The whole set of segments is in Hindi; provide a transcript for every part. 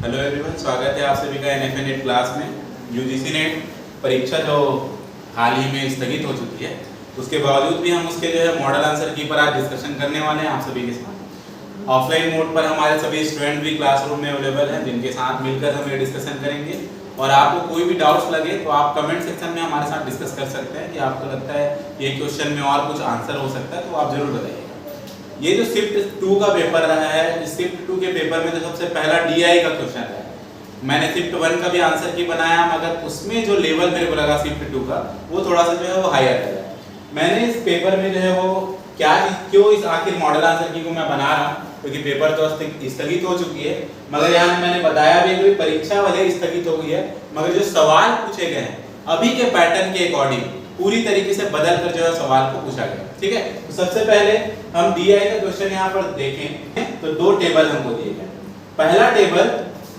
हेलो एवरीवन, स्वागत है आप सभी का एनएफए नेट क्लास में। यूजीसी नेट परीक्षा जो हाल ही में स्थगित हो चुकी है, उसके बावजूद भी हम उसके जो है मॉडल आंसर की पर आज डिस्कशन करने वाले हैं आप सभी के साथ। ऑफलाइन मोड पर हमारे सभी स्टूडेंट भी क्लासरूम में अवेलेबल हैं, जिनके साथ मिलकर हम ये डिस्कशन करेंगे। और आपको कोई भी डाउट्स लगे तो आप कमेंट सेक्शन में हमारे साथ डिस्कस कर सकते हैं कि आपको लगता है ये क्वेश्चन में और कुछ आंसर हो सकता है, तो आप जरूर बताइए। ये जो शिफ्ट 2 का पेपर रहा है, इस शिफ्ट 2 के पेपर में तो सबसे पहला डीआई का क्वेश्चन है। मैंने शिफ्ट 1 का भी आंसर की बनाया, मगर उसमें जो लेवल मेरे को लगा शिफ्ट 2 का वो थोड़ा सा जो है वो हायर है। मैंने इस पेपर में जो है वो क्यों इस आखिर मॉडल आंसर की को मैं बना रहा हूँ, क्योंकि पेपर तो स्थगित हो चुकी है, मगर यहाँ मैंने बताया भी कि परीक्षा भले स्थगित हो गई है, मगर जो सवाल पूछे गए हैं अभी के पैटर्न के अकॉर्डिंग पूरी तरीके से बदल कर जो है सवाल को पूछा गया। ठीक है, तो सबसे पहले हम डीआई का क्वेश्चन यहाँ पर देखें तो दो टेबल हमको दिए गए। पहला टेबल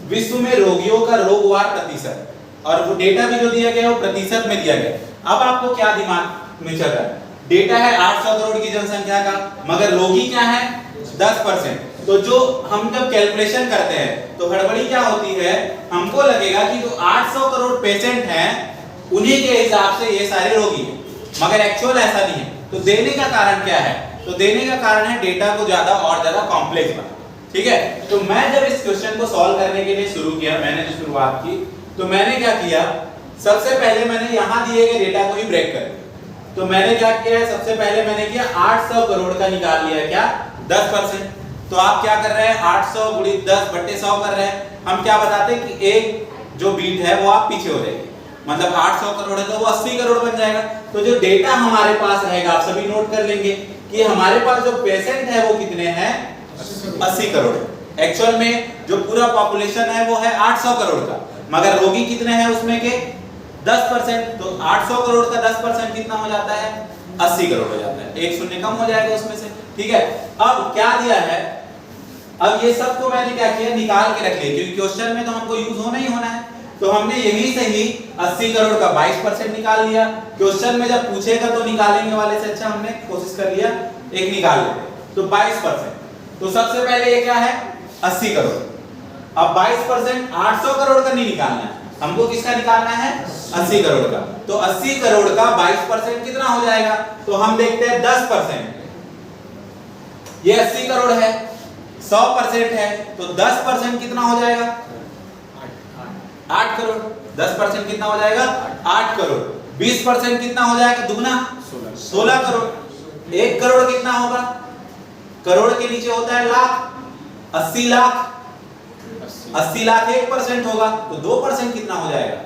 विश्व में रोगियों का रोगवार प्रतिशत, और वो डेटा भी जो दिया गया वो प्रतिशत में दिया गया। अब आपको क्या दिमाग में चल रहा है, डेटा है 800 करोड़ की जनसंख्या का, मगर रोगी क्या है 10%। तो जो हम जब कैलकुलेशन करते हैं तो हड़बड़ी क्या होती है, हमको लगेगा कि जो 800 करोड़ पेशेंट हैं उन्हीं के हिसाब से ये सारे रोगी हैं, मगर एक्चुअल ऐसा नहीं है। तो देने का कारण क्या है, तो देने का कारण है डेटा को ज्यादा और ज्यादा कॉम्प्लेक्स बना। ठीक है, तो मैं जब इस क्वेश्चन को सॉल्व करने के लिए शुरू किया, मैंने जो शुरुआत की, तो मैंने क्या किया, सबसे पहले मैंने यहाँ दिए गए डेटा को ही ब्रेक कर दिया। तो मैंने क्या किया है, सबसे पहले मैंने किया 800 करोड़ का निकाल लिया, क्या 10%। तो आप क्या कर रहे हैं, 800 गुणित 10/100 कर रहे हैं। हम क्या बताते हैं कि एक जो बीट है वो आप पीछे हो जाएगी, मतलब 800 करोड़ है तो वो 80 करोड़ बन जाएगा। तो जो डेटा हमारे पास रहेगा, आप सभी नोट कर लेंगे कि हमारे पास जो पेशेंट है वो कितने हैं, 80 करोड़। एक्चुअल में जो पूरा पॉपुलेशन है वो है 800 करोड़ का, मगर रोगी कितने हैं उसमें के 10%। तो 800 करोड़ का 10% कितना हो जाता है, 80 करोड़ हो जाता है, एक शून्य कम हो जाएगा उसमें से। ठीक है, अब क्या दिया है, अब ये सब को मैंने क्या किया, निकाल के रख लिया, क्योंकि क्वेश्चन में तो हमको यूज होना ही होना है। तो हमने यही से ही 80 करोड़ का 22% निकाल लिया। क्वेश्चन में जब पूछेगा तो निकालेंगे वाले से अच्छा हमने कोशिश कर लिया एक निकाल लेते, तो 22%। तो सबसे पहले ये क्या है, 80 करोड़। अब 22% 800 करोड़ का नहीं निकालना है हमको, किसका निकालना है, 80 करोड़ का। तो 80 करोड़ का 22% कितना हो जाएगा, तो हम देखते हैं 10%। ये 80 करोड़ है, 100% है, तो 10% कितना हो जाएगा, 8 करोड़। 10% कितना हो जाएगा, 8 करोड़। 20% कितना हो जाएगा, दुगना 16 करोड़। 1 करोड़ कितना होगा, करोड़ के नीचे होता है लाख, 80 लाख। 80 लाख 1% होगा, तो 2% कितना हो जाएगा,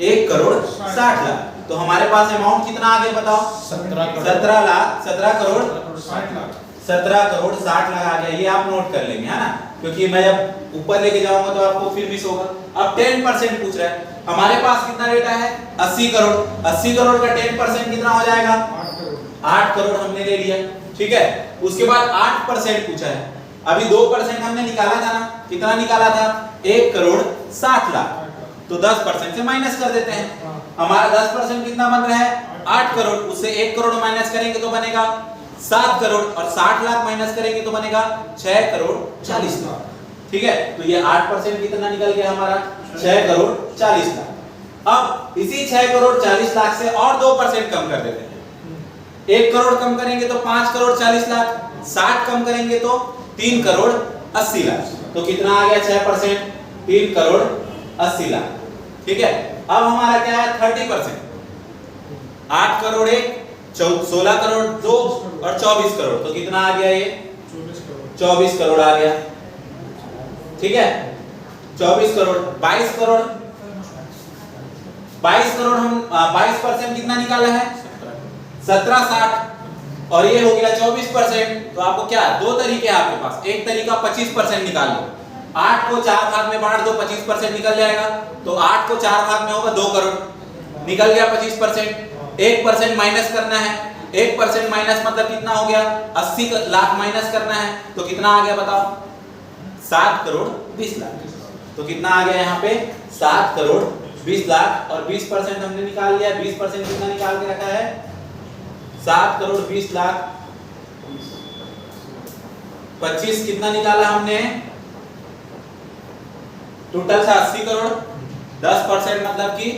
1 करोड़ 60 लाख। तो हमारे पास अमाउंट कितना आ गया बताओ, 17 लाख 17 करोड़ 60 लाख 17 करोड़ 60 लाख आ गया। ये आप नोट कर लेंगे, है ना, क्योंकि मैं जब ऊपर लेके जाऊंगा तो आपको फिर मिस होगा। अब 10% पूछ रहा है, हमारे पास कितना डेटा है, 80 करोड़। 80 करोड़ का 10% कितना हो जाएगा, 8 करोड़ हमने ले लिया। ठीक है, उसके बाद 8% पूछा है, अभी 2% हमने निकाला था ना, कितना निकाला था, 1 करोड़ 60 लाख। तो 10% से माइनस कर देते हैं, हमारा 10% कितना बन रहा है, 8 करोड़। उससे 1 करोड़ माइनस करेंगे तो बनेगा 7 करोड़, और 60 लाख माइनस करेंगे तो बनेगा 6 करोड़ 40 लाख। ठीक है, तो ये 8% कितना निकल गया हमारा, 6 करोड़ 40 लाख। अब इसी 6 करोड़ 40 लाख से और 2% कम कर देते हैं। 1 करोड़ कम करेंगे तो 5 करोड़ 40 लाख, 60 कम करेंगे तो 3 करोड़ 80 लाख। तो कितना आ गया 6%, 3 करोड़ 80 लाख। ठीक है, अब हमारा क्या है 30%, 8 करोड़ 1, 16 करोड़ 2 और 24 करोड़। तो कितना आ गया, ये 24 करोड़ आ गया। ठीक है, 24 करोड़ 22 करोड़ 22 करोड़ हम 22% कितना निकाला है, 1760, और ये हो गया 24%। तो आपको क्या, दो तरीके हैं आपके पास, एक तरीका 25% निकाल लो, 8 को 4 भाग में बांट दो, 25% निकल जाएगा। तो 8 को 4 भाग में होगा 2 करोड़, निकल गया 25%। 1% माइनस करना है, 1% माइनस मतलब कितना हो गया, 80 लाख माइनस करना है, तो कितना आ गया बताओ, 7 करोड़ 20 लाख। तो कितना आ गया यहाँ पे, 7 करोड़ 20 लाख। और 20% हमने निकाल लिया, 20% कितना निकाल के रखा है, 7 करोड़ 20 लाख। 25 कितना निकाला हमने, टोटल था 80 करोड़, 10% मतलब कि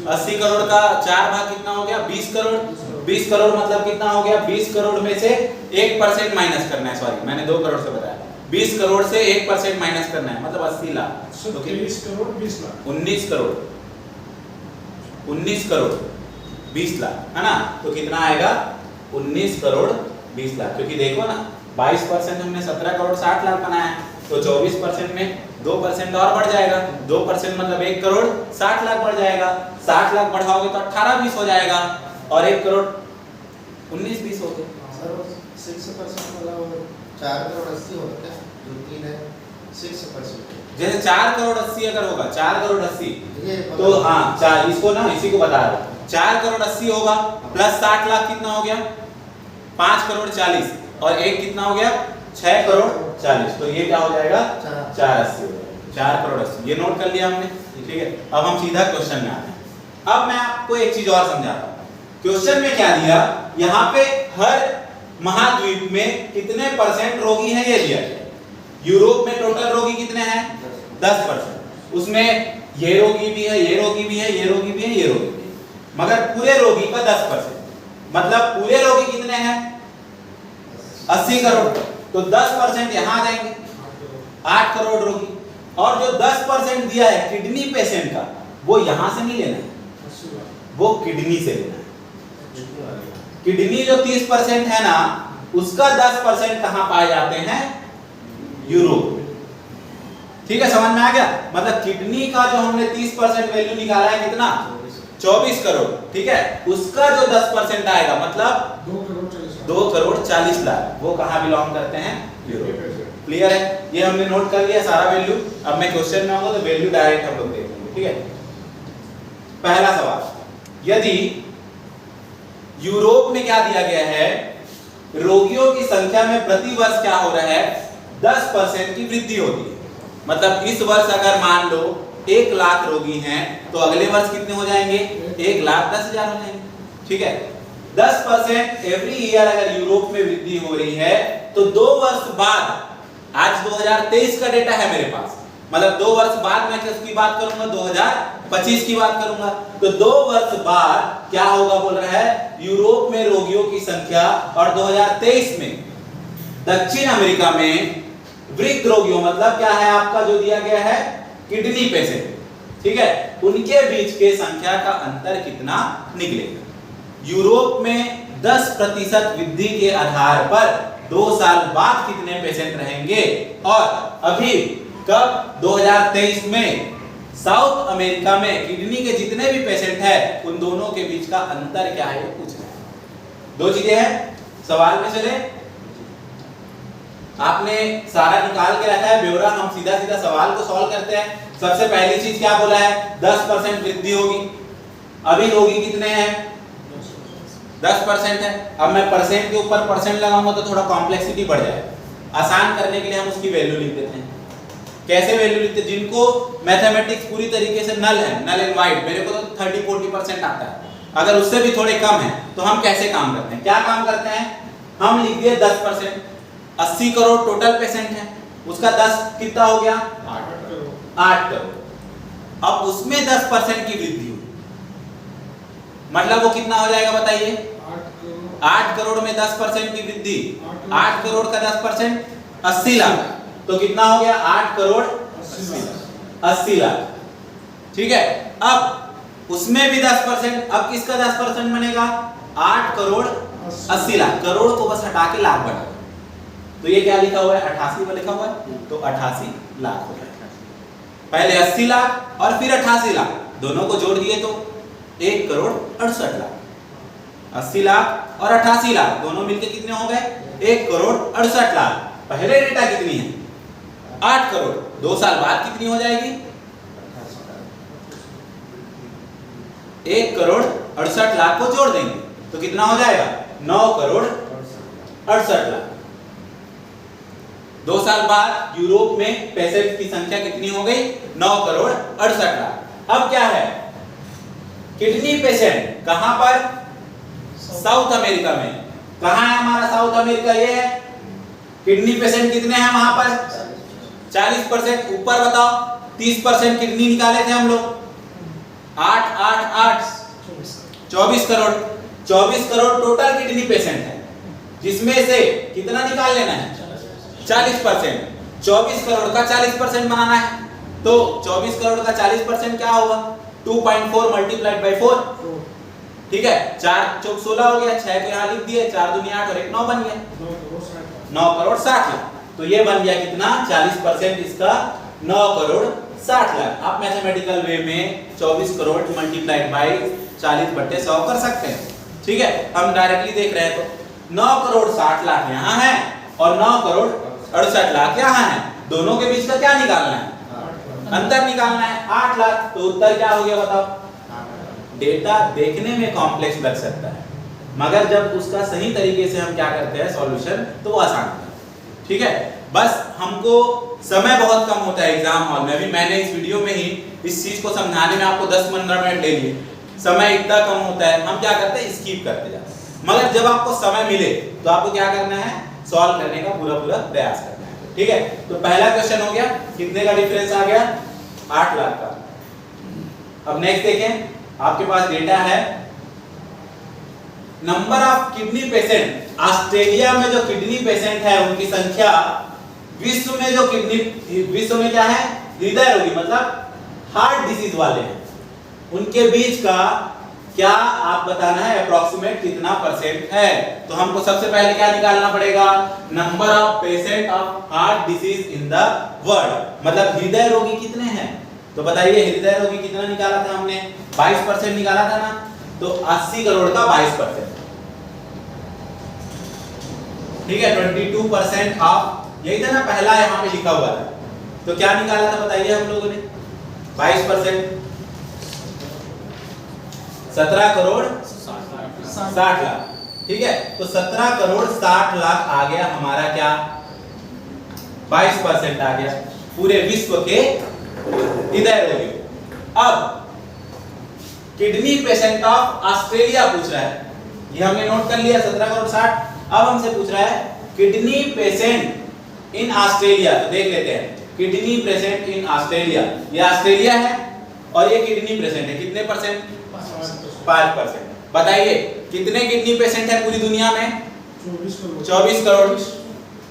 80 करोड़ का 4 भाग कितना हो गया 20 करोड़। 20 करोड़ मतलब कितना हो गया 20 करोड़ में से 1% माइनस करना है, सॉरी मैंने 2 करोड़ से बताया, 20 करोड़ से 1% माइनस करना है मतलब 80 लाख। तो 23 करोड़ 20 लाख 19 करोड़ 20 लाख है ना। तो कितना आएगा 19 करोड़ 20 लाख, क्योंकि देखो ना 22% हमने 17 करोड़ 60 लाख बनाया, तो 24% में 2% और बढ़ जाएगा, 2% मतलब 1 करोड़ 60 लाख बढ़ जाएगा, 60 लाख बढ़ाओगे तो 18-20 हो जाएगा, और 1 करोड़ 19-20 हो गए। सर 6% वाला 4 करोड़ 80 होता है, जो 3 है 6%। जैसे 4 करोड़ 80 अगर होगा 4 करोड़ 80 ये तो हाँ 4 इसको ना इसी को बता रहा हूँ, 4 करोड़ 80 होगा प्लस 60 लाख कितना हो गया 5 करोड़ 40, और एक कितना हो गया 6 करोड़ 40, तो ये क्या हो जाएगा 480 हो जाएगा, 4 करोड़ 80। ये नोट कर लिया हमने, ठीक है। अब हम सीधा क्वेश्चन में आते हैं। अब मैं आपको एक चीज और समझाता हूँ। क्वेश्चन में क्या दिया, यहाँ पे हर महाद्वीप में कितने % रोगी हैं ये दिया है। यूरोप में टोटल रोगी कितने हैं 10%, उसमें ये रोगी भी है, ये रोगी भी है, ये रोगी भी है, ये रोगी भी है, मगर पूरे रोगी का 10%, मतलब पूरे रोगी कितने हैं 80 करोड़, तो 10% यहाँ जाएंगे 8 करोड़ रोगी, और जो 10% दिया है किडनी पेशेंट का वो यहाँ से नहीं लेना है, वो किडनी से लेना है। किडनी जो 30% है ना उसका 10% कहाँ पाए जाते हैं यूरोप। ठीक है, समझ में आ गया। मतलब किडनी का जो हमने 30% वैल्यू निकाला है कितना 24 करोड़, ठीक है, उसका जो 10% आएगा मतलब 2 करोड़ 40 लाख, वो कहाँ बिलोंग करते हैं यूरोप। क्लियर है, ये हमने नोट कर लिया सारा वैल्यू। अब मैं क्वेश्चन में आऊंगा तो वैल्यू डायरेक्ट हम लोग देखेंगे, ठीक है। पहला सवाल, यदि यूरोप में क्या दिया गया है, रोगियों की संख्या में प्रति वर्ष क्या हो रहा है 10% की वृद्धि होती है। मतलब इस वर्ष अगर मान लो 1 लाख रोगी हैं तो अगले वर्ष कितने हो जाएंगे 1,10,000 हो जाएंगे, ठीक है। 10% एवरी ईयर अगर यूरोप में वृद्धि हो रही है तो 2 वर्ष बाद, आज 2023 का डेटा है मेरे पास, मतलब 2 वर्ष बाद मैं किसकी बात करूंगा 2025 की बात करूंगा, तो 2 वर्ष बाद क्या होगा बोल रहा है यूरोप में रोगियों की संख्या, और 2023 में दक्षिण अमेरिका में वृद्ध रोगियों मतलब क्या है आपका जो दिया गया है किडनी पेशेंट, ठीक है, उनके बीच के संख्या का अंतर कितना निकलेगा। यूरोप में 10% वृद्धि के आधार पर 2 साल बाद कितने पेशेंट रहेंगे, और अभी कब 2023 में साउथ अमेरिका में किडनी के जितने भी पेशेंट हैं उन दोनों के बीच का अंतर क्या है पूछ रहे हैं। 2 चीजें हैं सवाल में, चले आपने सारा निकाल के रखा है ब्यौरा, हम सीधा सीधा सवाल को सॉल्व करते हैं। सबसे पहली चीज क्या बोला है 10% वृद्धि होगी, अभी रोगी कितने हैं 10% है। अब मैं परसेंट के ऊपर परसेंट लगाऊंगा तो थोड़ा कॉम्प्लेक्सिटी बढ़ जाएगा, आसान करने के लिए हम उसकी वैल्यू लिख देते हैं। कैसे वैल्यू लिखते हैं, जिनको मैथमेटिक्स पूरी तरीके से नल है, नल एंड वाइड, मेरे को तो 30-40% आता है, अगर उससे भी थोड़े कम है तो हम कैसे काम करते हैं, क्या काम करते हैं, हम लिख दिए 10%, 80 करोड़ टोटल पेशेंट है, उसका 10 कितना हो गया 8 करोड़। अब उसमें 10% की वृद्धि हुई, मतलब वो कितना हो जाएगा बताइए 8 करोड़ में 10% की वृद्धि, 8 करोड़ का 10% 80 लाख, तो कितना हो गया 8 करोड़ 80 लाख, ठीक है। अब उसमें भी 10%, अब किसका 10% बनेगा 8 करोड़ 80 लाख, करोड़ को बस हटा के लाख बना, तो ये क्या लिखा हुआ है 88 में लिखा हुआ है, तो 88 लाख हो जाएगा। पहले 80 लाख और फिर 88 लाख, दोनों को जोड़ दिए तो 1 करोड़ 68 लाख, 80 लाख और 88 लाख दोनों मिलके कितने हो गए 1 करोड़ 68 लाख। पहले डेटा कितनी है 8 करोड़, 2 साल बाद कितनी हो जाएगी 1 करोड़ 68 लाख को जोड़ देंगे तो कितना हो जाएगा 9 करोड़ 68 लाख। 2 साल बाद यूरोप में पेशेंट की संख्या कितनी हो गई 9 करोड़ 68 लाख। अब क्या है किडनी पेशेंट कहां पर साउथ अमेरिका में, कहां है हमारा साउथ अमेरिका, ये है। किडनी पेशेंट कितने हैं वहां पर 40%, ऊपर बताओ 30% किडनी निकाले थे हम लोग, 8 8 8 24 crore. 24 crore total kidney patient है, जिसमें से कितना निकाल लेना है? 40%। 24 करोड़ का 40% बनाना है, तो 24 करोड़ का 40% क्या होगा? 2.4 मल्टीप्लाइड बाई 4। ठीक है, 4 चौक 16 हो गया, 6 को यहाँ लिख दिए, 4 दूनी 8 और 1 9 बन गया, 9 करोड़ 60 लाख। तो ये बन गया कितना? 40% इसका 9 करोड़ 60 लाख। आप मैथमेटिकल वे में 24 करोड़ मल्टीप्लाइड बाई 40/100 कर सकते हैं। ठीक है, हम डायरेक्टली देख रहे हैं तो 9 करोड़ 60 लाख यहाँ है और 9 करोड़ 68 लाख यहाँ है। दोनों के बीच का क्या निकालना है? अंतर निकालना है, 8 लाख। तो उत्तर क्या हो गया बताओ? डेटा देखने में कॉम्प्लेक्स लग सकता है, मगर जब उसका सही तरीके से हम क्या करते हैं सॉल्यूशन, तो वो आसान होता है। ठीक है, बस हमको समय बहुत कम होता है एग्जाम हॉल में। अभी मैंने इस वीडियो में ही इस चीज को समझाने में आपको 10-15 मिनट ले लिए, समय इतना कम होता है, हम क्या करते हैं स्किप करते जाते हैं। मगर जब आपको समय मिले तो आपको क्या करना है? सॉल्व करने का पूरा प्रयास करना है। ठीक है, तो पहला क्वेश्चन हो गया, कितने का डिफरेंस आ गया? 8 लाख का। अब नेक्स्ट देखें, आपके पास डेटा है number of kidney patient. Australia में जो किडनी पेशेंट है उनकी संख्या, विश्व में जो विश्व में क्या है? हृदय रोगी मतलब हार्ट डिजीज वाले हैं, उनके बीच का क्या आप बताना है अप्रोक्सीमेट कितना परसेंट है। तो हमको सबसे पहले क्या निकालना पड़ेगा? Number of patient of heart disease in the world, मतलब हृदय रोगी कितने हैं। तो बताइए हृदय रोगी कितना निकाला था हमने? 22% निकाला था ना, तो 80 करोड़ का 22%। ठीक है, 22% ऑफ, यही था ना पहला यहाँ पे लिखा हुआ था। तो क्या निकाला था बताइए हम लोगों ने? 22%, 17 करोड़ 60 लाख। ठीक है, तो 17 करोड़ 60 लाख आ गया हमारा क्या? 22% आ गया पूरे विश्व के हृदय रोगी। अब किडनी पेशेंट ऑफ ऑस्ट्रेलिया पूछ रहा है, ये हमने नोट कर लिया 17 करोड़ 60। अब हमसे पूछ रहा है किडनी पेशेंट इन ऑस्ट्रेलिया। तो देख लेते हैं, किडनी पेशेंट इन ऑस्ट्रेलिया, ये ऑस्ट्रेलिया है और ये किडनी पेशेंट है, कितने परसेंट? 5%। बताइए कितने किडनी पेशेंट है पूरी दुनिया में? 24 करोड़।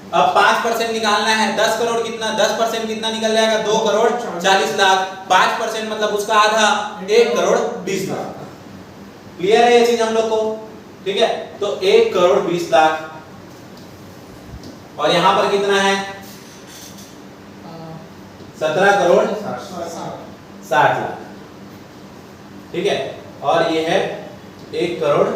अब 5% निकालना है, 10 करोड़ कितना? 10% कितना निकल जाएगा? 2 करोड़ 40 लाख। 5% मतलब उसका आधा, 1 करोड़ 20 लाख। क्लियर है ये चीज हम लोग को? ठीक है, तो 1 करोड़ 20 लाख। और यहां पर कितना है? 17 करोड़ 60 लाख। ठीक है, और ये है 1 करोड़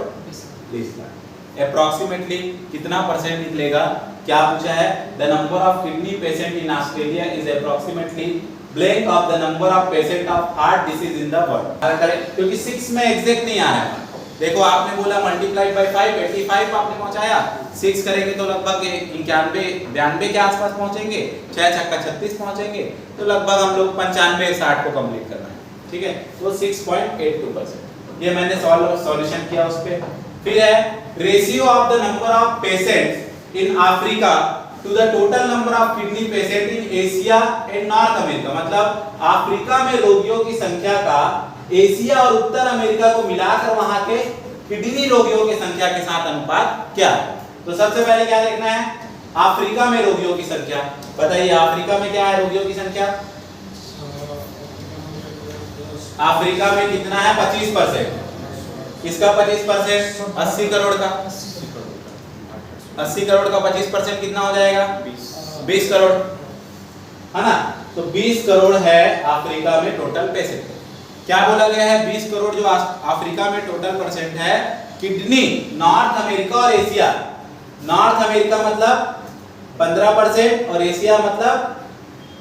20 लाख। अप्रोक्सीमेटली कितना परसेंट निकलेगा? क्या पूछा है? The number of kidney patient in Australia is approximately blank of the number of patient of heart disease in the world. क्योंकि 6 में एग्जैक्ट नहीं आ रहा है। देखो आपने बोला मल्टीप्लाइड बाय 5, 85 आपने पहुंचाया, 6 करेंगे तो लगभग 91 92 के आसपास पहुंचेंगे, 6 छक्का 36 पहुंचेंगे, तो लगभग हम लोग 95 60 को कंप्लीट करना है। ठीक है, तो 6.82%। ये मैंने सॉल्यूशन किया उस पे। फिर है ratio of the number of patients in Africa to the total number of kidney patient in Asia and North America. मतलब अफ्रीका में रोगियों की संख्या का एशिया और उत्तर अमेरिका को मिलाकर वहां के किडनी रोगियों की संख्या के साथ अनुपात क्या है। तो सबसे पहले क्या देखना है? अफ्रीका में रोगियों की संख्या। बताइए अफ्रीका में क्या है रोगियों की संख्या? अफ्रीका में कितना है? 25%। किसका 25%? 80 करोड़ का। 80 करोड़ का 25% कितना हो जाएगा? 20 करोड़, है ना? तो 20 करोड़ है अफ्रीका में टोटल पेशेंट। क्या बोला गया है? 20 करोड़ जो अफ्रीका में टोटल परसेंट है किडनी। नॉर्थ अमेरिका और एशिया, नॉर्थ अमेरिका मतलब 15% और एशिया मतलब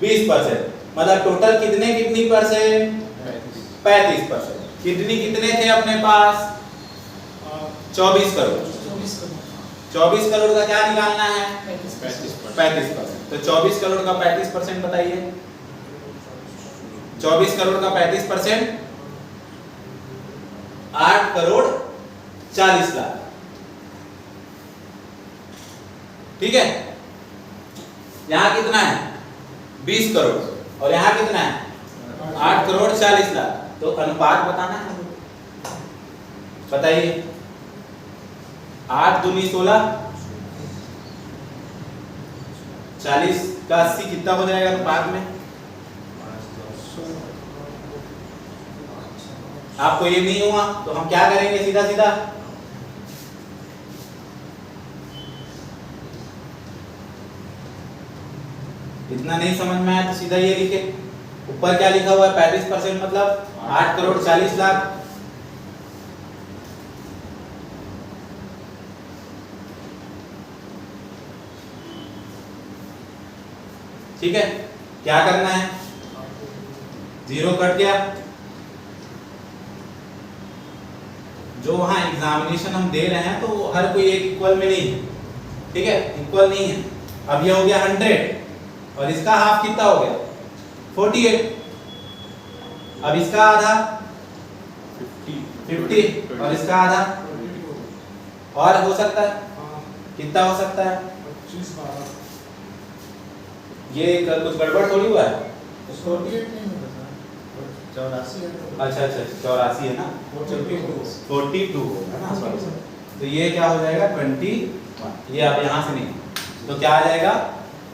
20%, मतलब टोटल कितने किडनी परसेंट? 35%। किडनी कितने थे अपने पास? 24 करोड़। 24 करोड़ का क्या निकालना है? 35%। तो 24 करोड़ का 35% बताइए। 24 करोड़ का 35% 8 करोड़ 40 लाख। ठीक है, यहां कितना है? 20 करोड़ और यहां कितना है? करोड़ 40 लाख। तो अनुपात बताना है, बताइए। 8 दूनी 16, 40 का 80 कितना हो जाएगा अनुपात में? आपको ये नहीं हुआ तो हम क्या करेंगे, सीधा सीधा इतना नहीं समझ में आया तो सीधा ये लिखे। ऊपर क्या लिखा हुआ है 35% मतलब 8 करोड़ 40 लाख। ठीक है, क्या करना है, जीरो कट गया। जो वहां एग्जामिनेशन हम दे रहे हैं तो हर कोई एक इक्वल में नहीं है, ठीक है, इक्वल नहीं है। अब ये हो गया 100 और इसका हाफ कितना हो गया 48। अब इसका आधा 50 और इसका आधा और हो सकता है, कितना हो सकता है? 25 12 ये कुछ गड़बड़ थोड़ी हुआ है। 48 नहीं होता था, 84 है। अच्छा 84 है ना, 42 है ना, सॉरी। तो ये क्या हो जाएगा 21, ये अब यहाँ से नहीं, तो क्या आ जाएगा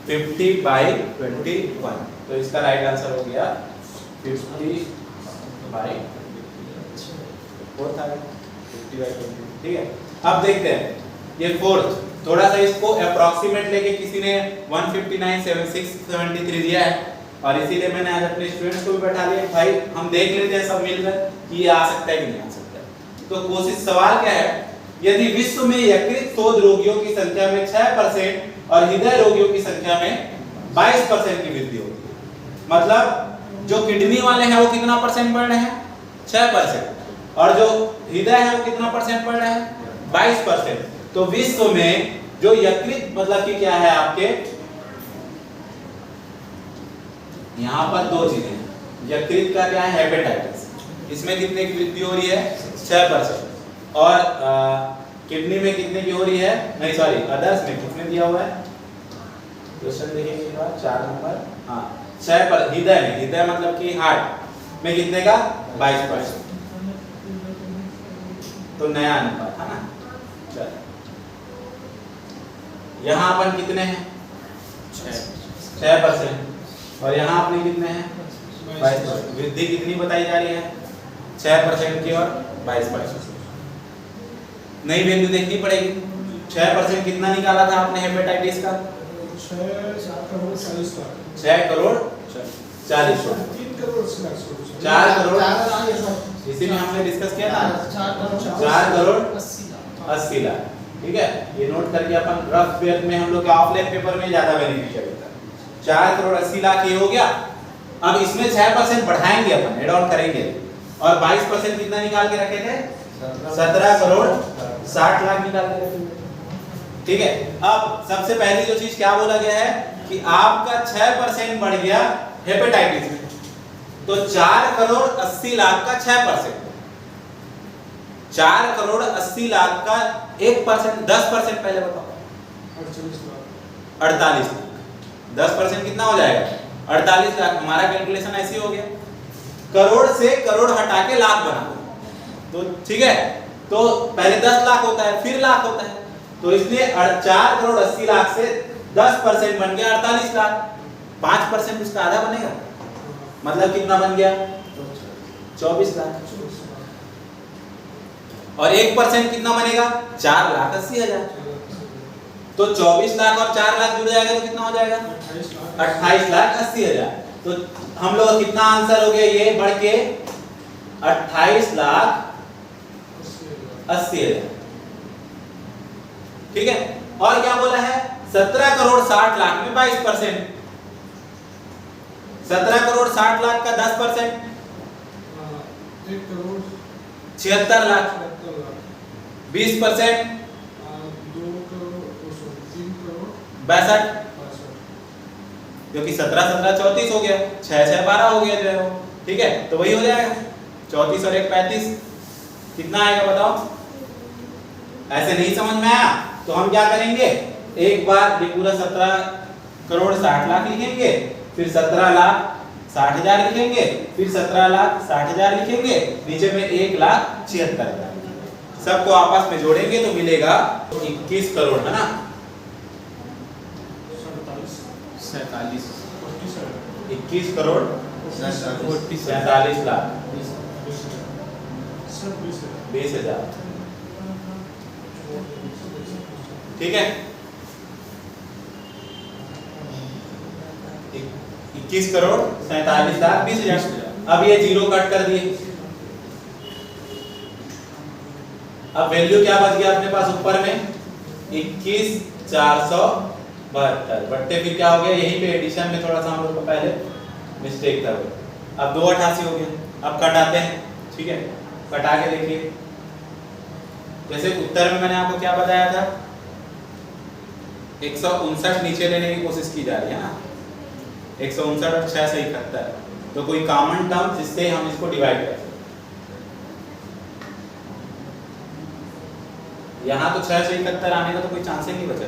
50/21। तो इसका राइट आंसर हो गया 50/20। ठीक है, अब देखते हैं ये फोर्थ, थोड़ा सा इसको अप्रोक्सीमेट लेके किसी ने 159.7673 दिया है और इसीलिए मैंने आज अपने स्टूडेंट्स को भी बैठा लिया। भाई हम देख लेते हैं सब मिलकर कि ये आ सकता है कि नहीं आ सकता है। तो कोशिश, सवाल क्या है, यदि विश्व में यकृत शोध रोगियों की संख्या में 6% और हृदय रोगियों की संख्या में 22% की वृद्धि होती है, मतलब जो किडनी वाले हैं वो कितना परसेंट बढ़ रहे हैं 6% और जो हृदय है वो कितना परसेंट बढ़ रहे हैं 22%। तो विश्व में जो यकृत मतलब कि क्या है आपके, यहां पर दो चीजें हैं, यकृत का क्या है हेपेटाइटिस, इसमें कितने की वृद्धि हो रही है 6% और किडनी में कितने की हो रही है, नहीं सॉरी अदर्स में कितने दिया हुआ है, क्वेश्चन देखिए 4 नंबर, हाँ 6 पर। हृदय में, हृदय मतलब कि हार्ट में कितने का 22%। तो नया नंबर है ना। चलो यहाँ अपन कितने हैं 6% और यहाँ अपने कितने हैं 22%। वृद्धि कितनी बताई जा रही है 6% की और 22%। नई वैल्यू देखनी पड़ेगी। 6% कितना निकाला था आपने हेपेटाइटिस का 4 करोड़ 40 लाख 6 करोड़ 40 लाख 3 करोड़ 80 लाख 4 करोड़, इसी में हमने डिस्कस किया था 4 करोड़ 80 लाख। ठीक है, ये नोट करके अपन रफ वेयर में हम लोग के ऑफलाइन पेपर में ज्यादा बेनिफिशियल होता है। 4 करोड़ 80 लाख ये हो गया। अब इसमें 6% बढ़ाएंगे अपन, ऐड ऑन करेंगे और 22% कितना निकाल के रखे थे 17 करोड़ 60 लाख निकाल के रखे थे। ठीक है, अब सबसे पहली जो चीज क्या बोला गया है कि आपका 6% बढ़ गया हेपेटाइटिस में, तो 4 करोड़ 80 लाख का 6%, 4 करोड़ 80 लाख का 1%, 10% पहले बताओ 48 लाख। 10% कितना हो जाएगा 48 लाख। हमारा कैलकुलेशन ऐसे हो गया, करोड़ से करोड़ हटा के लाख बना दो। तो ठीक है, तो पहले 10 लाख होता है फिर लाख होता है, तो इसलिए 4 करोड़ 80 लाख से 10% बन गया 48 लाख। 5% उसका आधा बनेगा, मतलब कितना बन गया 24 लाख। और 1% कितना बनेगा 4 लाख 80 हजार। तो 24 लाख और 4 लाख जुड़ जाएगा तो कितना हो जाएगा 28 लाख 80 हजार। तो हम लोग कितना आंसर हो गया, ये बढ़ के 28 लाख 80 हजार। ठीक है, और क्या बोला है 17 करोड़ 60 लाख में 22%, 17 करोड़ 60 लाख का 10%, 1 करोड़ 76 लाख, 20% 2 करोड़ 3 करोड़ 62, क्योंकि 17 17 34 हो गया, 6 6 12 हो गया जो है वो। ठीक है, तो वही हो जाएगा 34 और 1 35, कितना आएगा बताओ। ऐसे नहीं समझ में आया तो हम क्या करेंगे, एक बार ये पूरा 17 करोड़ 60 लाख लिखेंगे, फिर 17 लाख 60,000 लिखेंगे, फिर 17,60,000 लिखेंगे, नीचे में 1,76,000। सबको आपस में जोड़ेंगे तो मिलेगा 21 करोड़, है ना? 47 21 करोड़ 47 लाख 20,000। ठीक है, 21 करोड़ 47 लाख 20,000। अब ये जीरो कट कर दिए, अब वैल्यू क्या बच गया अपने पास ऊपर में 21,472 बट्टे फिर क्या हो गया, यहीं पे एडिशन में थोड़ा सा हम लोग को पहले मिस्टेक था, अब 288 हो गया। अब कटाते हैं, ठीक है, कटा के देखिए। जैसे उत्तर में मैंने आपको क्या बताया था, 159 नीचे लेने की कोशिश की जा रही है ना, 159 और 6 से 71, तो कोई कॉमन टर्म जिससे हम इसको डिवाइड कर सकते। यहाँ तो 6 से 71 आने का तो कोई चांस ही नहीं बचा।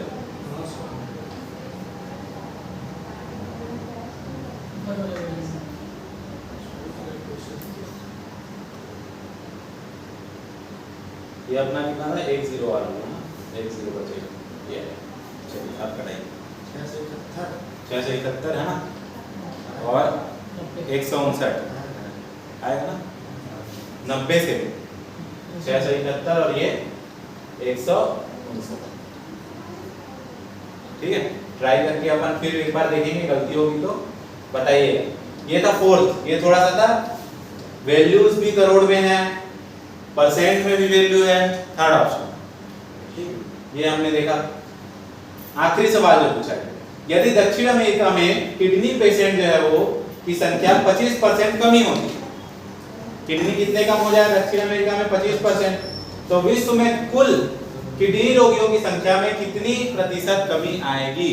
ये अपना कितना था, 10 वाला है ना, 10 बचेगा ये। चलिए आप कटाइए, 6 से 71 है ना, और 159 आएगा ना, 90 से 6 से 71 और ये 159। ठीक है, ट्राई करके अपन फिर एक बार देखेंगे, गलती होगी तो बताइएगा। ये था फोर्थ, ये थोड़ा सा था, वैल्यूज भी करोड़ में है, परसेंट में भी वैल्यू है, थर्ड ऑप्शन। ये हमने देखा। आखिरी सवाल जो पूछा है, यदि दक्षिण अमेरिका में किडनी पेशेंट जो है वो की संख्या 25% कमी होती है, किडनी कितने कम हो जाए दक्षिण अमेरिका में 25%, तो विश्व में कुल किडनी रोगियों की संख्या में कितनी प्रतिशत कमी आएगी?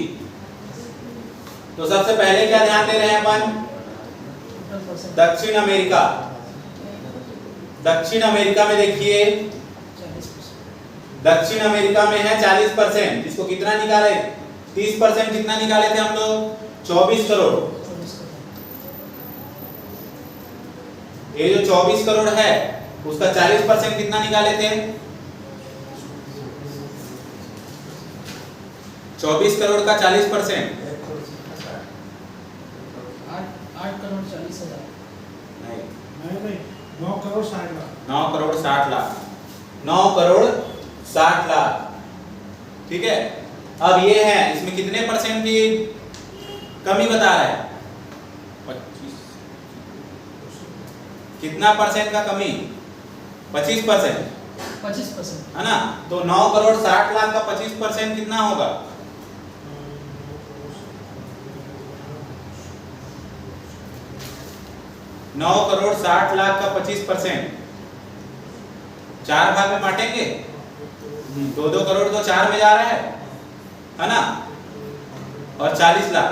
तो सबसे पहले क्या ध्यान दे रहे हैं अपन, दक्षिण अमेरिका। दक्षिण अमेरिका में देखिए, दक्षिण अमेरिका में है 40%, जिसको कितना निकाले, 30% कितना निकाले थे हम लोग, 24 करोड़। ये जो 24 करोड़ है उसका 40% कितना निकाले थे, 24 करोड़ का 40%, 8 करोड़ 40,000। नहीं 9 करोड़ 60 लाख 9 करोड़ 60 लाख 9 करोड़ 60 लाख। ठीक है, अब ये है, इसमें कितने परसेंट की कमी बता रहा है, 25। कितना परसेंट का कमी, 25%, 25% है ना? तो 9 करोड़ 60 लाख का 25% कितना होगा, 9 करोड़ 60 लाख का 25%, 4 भाग में बांटेंगे, 2-2 करोड़ तो 4 में जा रहा है ना, और 40 लाख,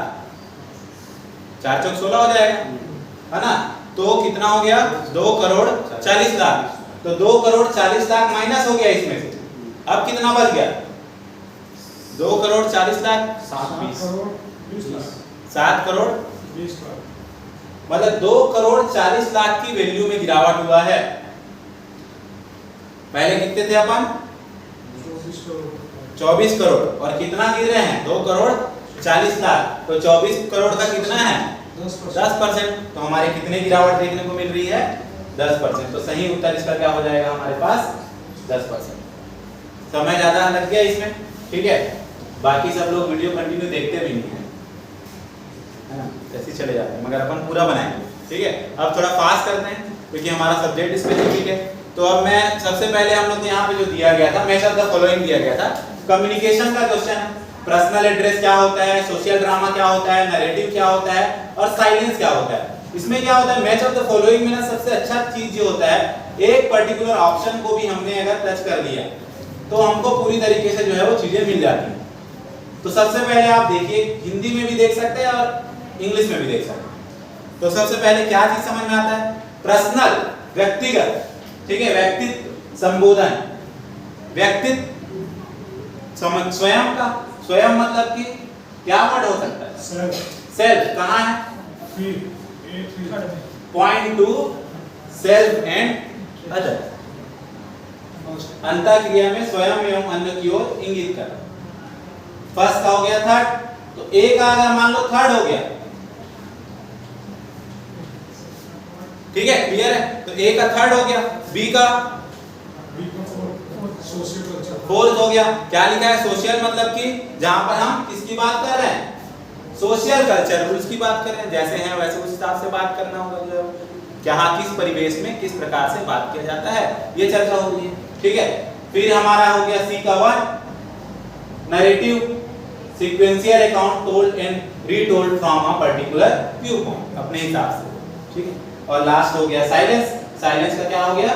4 चौक 16 हो जाएगा, है ना? तो कितना हो गया, 2 करोड़ 40 लाख। तो 2 करोड़ 40 लाख माइनस हो गया इसमें से, अब कितना बच गया, 2 करोड़ 40 लाख 7 करोड़ 20 लाख, मतलब 2 करोड़ 40 लाख की वैल्यू में गिरावट हुआ है। पहले कितने थे अपन, 24 करोड़, और कितना गिर रहे हैं, 2 करोड़ 40 लाख, तो 24 करोड़ का कितना है, 10%। तो हमारे कितने गिरावट देखने को मिल रही है, 10%। तो सही उत्तर इसका क्या हो जाएगा हमारे पास, 10%। समय ज्यादा लग गया इसमें, ठीक है, बाकी सब लोग वीडियो कंटिन्यू देखते भी नहीं है, है ना, ऐसे ही चले जाते हैं, मगर अपन पूरा बनाएंगे। ठीक है, अब थोड़ा फास्ट करते हैं क्योंकि हमारा सब्जेक्ट स्पेसिफिक है। तो अब मैं सबसे पहले हम लोग यहाँ पे जो दिया गया था, मैच ऑफ द फॉलोइंग दिया गया था, कम्युनिकेशन का क्वेश्चन है। पर्सनल एड्रेस क्या होता है, सोशल ड्रामा क्या होता है, नैरेटिव क्या होता है, और साइलेंस क्या होता है। इसमें क्या होता है, मैच ऑफ द फॉलोइंग में ना सबसे अच्छा चीज जो होता है, एक पर्टिकुलर ऑप्शन को भी हमने अगर टच कर लिया तो हमको पूरी तरीके से जो है वो चीजें मिल जाती हैं। तो सबसे पहले आप देखिए, हिंदी में भी देख सकते हैं और इंग्लिश में भी देख सकते हैं। तो सबसे पहले क्या चीज समझ में आता है, पर्सनल, व्यक्तिगत, ठीक है, व्यक्तित्व संबोधन, व्यक्तित्व स्वयं का, स्वयं मतलब कि क्या वर्ड हो सकता है, सेल्फ, कहाँ है, थर्ड में point two self and other, अंतःक्रिया में स्वयं एवं अन्य की ओर इंगित कर। फर्स्ट का हो गया थर्ड, तो ए का अगर मान लो थर्ड हो गया, ठीक है, क्लियर है, तो ए का थर्ड हो गया, बी का फोर्थ हो गया। क्या लिखा है? सोशल, मतलब कि जहां पर हम किसकी बात कर रहे हैं, सोशल कल्चर रूल्स की बात कर रहे हैं, जैसे हैं वैसे उस हिसाब से बात करना होगा, जो जहां किस परिवेश में किस प्रकार से बात किया जाता है, ये चर्चा हो रही है, ठीक है। फिर हमारा हो गया सी का one, narrative sequential account told and retold from a particular view point, अपने हिसाब से, ठीक है। और लास्ट हो गया साइलेंस, साइलेंस का क्या हो गया,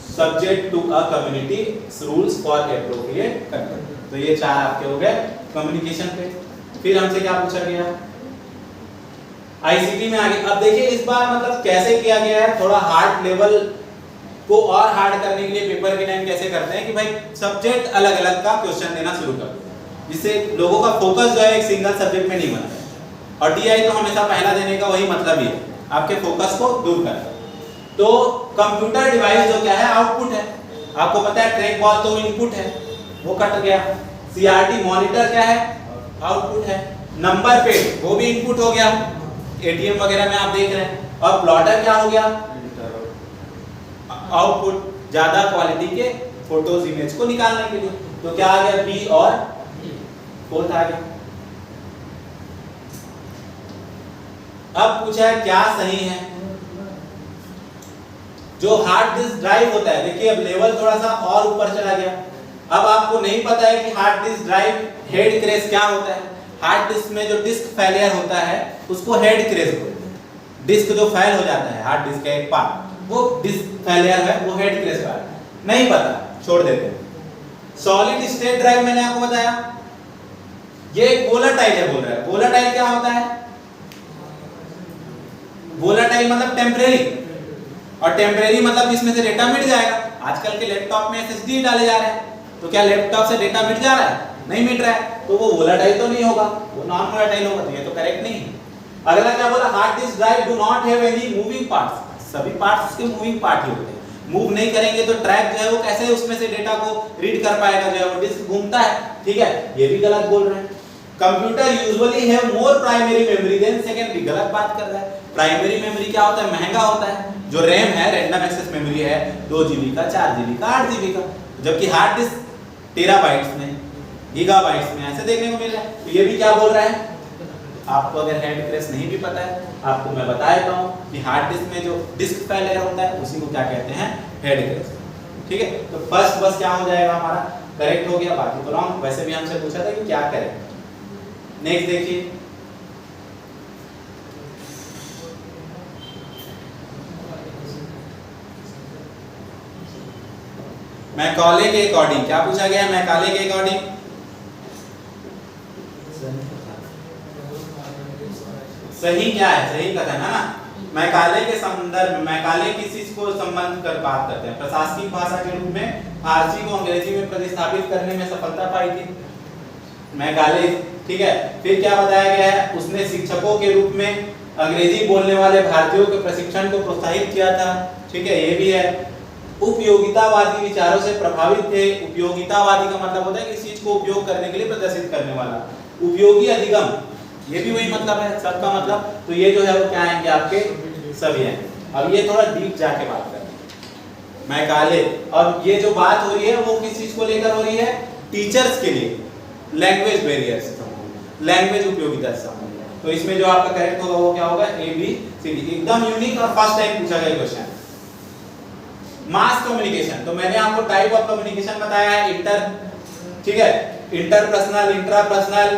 subject to a community rules for appropriate conduct. तो ये चार आपके हो गए कम्युनिकेशन पे। फिर हमसे क्या पूछा गया, आईसीटी में आगे। अब देखिए इस बार मतलब कैसे किया गया है, थोड़ा हार्ड लेवल को और हार्ड करने के लिए पेपर के टाइम कैसे करते हैं कि भाई सब्जेक्ट अलग अलग का क्वेश्चन देना शुरू कर दो, जिससे लोगों का फोकस जो है एक सिंगल सब्जेक्ट में नहीं बनता है। और टीआई तो हमेशा पहला देने का वही मतलब ही है, आपके फोकस को दूर करना। तो कंप्यूटर डिवाइस जो क्या है, आउटपुट है, आपको पता है ट्रैक बॉल तो इनपुट है, वो कट गया। सीआरटी मॉनिटर क्या है, आउटपुट है। नंबर पेड वो भी इनपुट हो गया, एटीएम वगैरह में आप देख रहे हैं। और प्लॉटर क्या हो गया, आउटपुट, ज्यादा क्वालिटी के फोटोज इमेज को निकालने के लिए। तो क्या आ गया, बी और फोर्थ आ गया। अब पूछा है क्या सही है, जो हार्ड डिस्क ड्राइव होता है, देखिए अब लेवल थोड़ा सा और ऊपर चला गया। अब आपको नहीं पता है कि hard disk drive head crash क्या होता है। हार्ड डिस्क में जो डिस्क फेलियर होता है उसको हेड क्रेश बोलते हैं। डिस्क जो फेल हो जाता है, हार्ड डिस्क का एक पार्ट, वो डिस्क फेलियर है, वो हेड क्रेश वाला है। नहीं पता, छोड़ देते हैं। सॉलिड स्टेट ड्राइव मैंने आपको बताया, ये एक वोलेटाइल है बोल रहा है। वोलेटाइल क्या होता है, वोलेटाइल मतलब टेम्परेरी, और टेम्परेरी मतलब इसमें से डेटा मिट जाएगा। आजकल के लैपटॉप में एसएसडी डाले जा रहे हैं, तो क्या लैपटॉप से डेटा मिट जा रहा है, नहीं मिट रहा है, तो वो वोलेटाइल तो नहीं होगा, वो नॉन वोलेटाइल होगा। तो ये तो करेक्ट नहीं है। अगला क्या बोला, hard disk drive do not have any moving parts, सभी पार्ट्स उसके मूविंग पार्ट ही होते हैं। मूव नहीं करेंगे तो ट्रैक जो है वो कैसे उसमें से डेटा को रीड कर पाएगा, जो है वो डिस्क घूमता है, ठीक है, ये भी गलत बोल रहे हैं। Computer usually have more primary memory than secondary, गलत बात कर रहा है। प्राइमरी मेमोरी क्या होता है, महंगा होता है। जो रैम है, रैंडम एक्सेस मेमोरी है, 2 जीबी का, 4 जीबी का, 8 जीबी का, जबकि हार्ड डिस्क टेराबाइट्स में, गीगाबाइट्स में ऐसे देखने को मिल रहा है। तो ये भी क्या बोल रहा है, आपको अगर हेड क्रेश नहीं भी पता है, आपको मैं बता देता हूँ कि हार्ड डिस्क में जो डिस्क फेलियर होता है उसी को क्या कहते हैं, हेड क्रेश, ठीक है। तो फर्स्ट बस क्या हो जाएगा हमारा, करेक्ट हो गया, बाकी तो रॉन्ग। वैसे भी हमसे पूछा था कि क्या करें। नेक्स्ट देखिए, मैकॉले के अकॉर्डिंग क्या पूछा गया है, मैकॉले के अकॉर्डिंग सही क्या है, सही कथन है ना। मैकाले के संदर्भ, मैकाले किस चीज को संबंध कर बात करते हैं, प्रशासनिक भाषा के रूप में फारसी को अंग्रेजी में प्रतिस्थापित करने में सफलता पाई थी मैकाले, ठीक है। फिर क्या बताया गया है, उसने शिक्षकों के रूप में अंग्रेजी बोलने वाले भारतीयों के प्रशिक्षण को प्रोत्साहित किया था, ठीक है, ये भी है। उपयोगितावादी विचारों से प्रभावित थे। उपयोगितावादी का मतलब होता है किसी चीज को उपयोग करने के लिए प्रदर्शित करने वाला। उपयोगी अधिगम, ये भी वही मतलब है, सबका मतलब। तो ये जो है वो क्या आएंगे आपके सभी हैं। अब ये थोड़ा डीप जाके बात करते हैं मैकाले। और ये जो बात हो रही है वो किस चीज को लेकर हो रही है, टीचर्स के लिए लैंग्वेज बैरियर्स, लैंग्वेज उपयोगिता से संबंधित। तो इसमें जो आपका करेक्ट होगा वो क्या होगा, ए बी सी डी, एकदम यूनिक और फर्स्ट टाइम पूछा गया क्वेश्चन। मास कम्युनिकेशन, तो मैंने आपको टाइप ऑफ कम्युनिकेशन बताया है, इंटर, ठीक है, इंटरपर्सनल, इंट्रापर्सनल,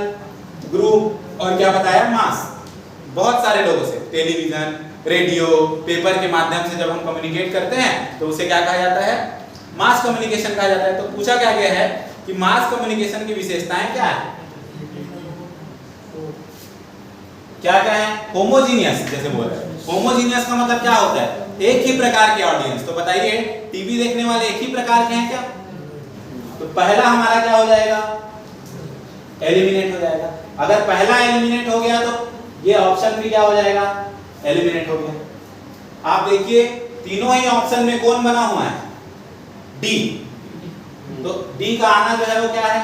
ग्रुप, और क्या बताया, मास। बहुत सारे लोगों से, टेलीविजन, रेडियो, पेपर के माध्यम से जब हम कम्युनिकेट करते हैं तो उसे क्या कहा जाता है, मास कम्युनिकेशन कहा जाता है। तो पूछा क्या गया है कि मास कम्युनिकेशन की विशेषताएं क्या है, क्या क्या है, होमोजीनियस, जैसे बोल रहे हैं। होमोजीनियस का मतलब क्या होता है, एक ही प्रकार के ऑडियंस। तो बताइए, टीवी देखने वाले एक ही प्रकार के हैं क्या? तो पहला हमारा क्या हो जाएगा, एलिमिनेट हो जाएगा। अगर पहला एलिमिनेट हो गया तो ये ऑप्शन भी क्या हो जाएगा, एलिमिनेट हो गया। आप देखिए तीनों ही ऑप्शन में कौन बना हुआ है? डी। तो डी का आना जो है वो क्या है?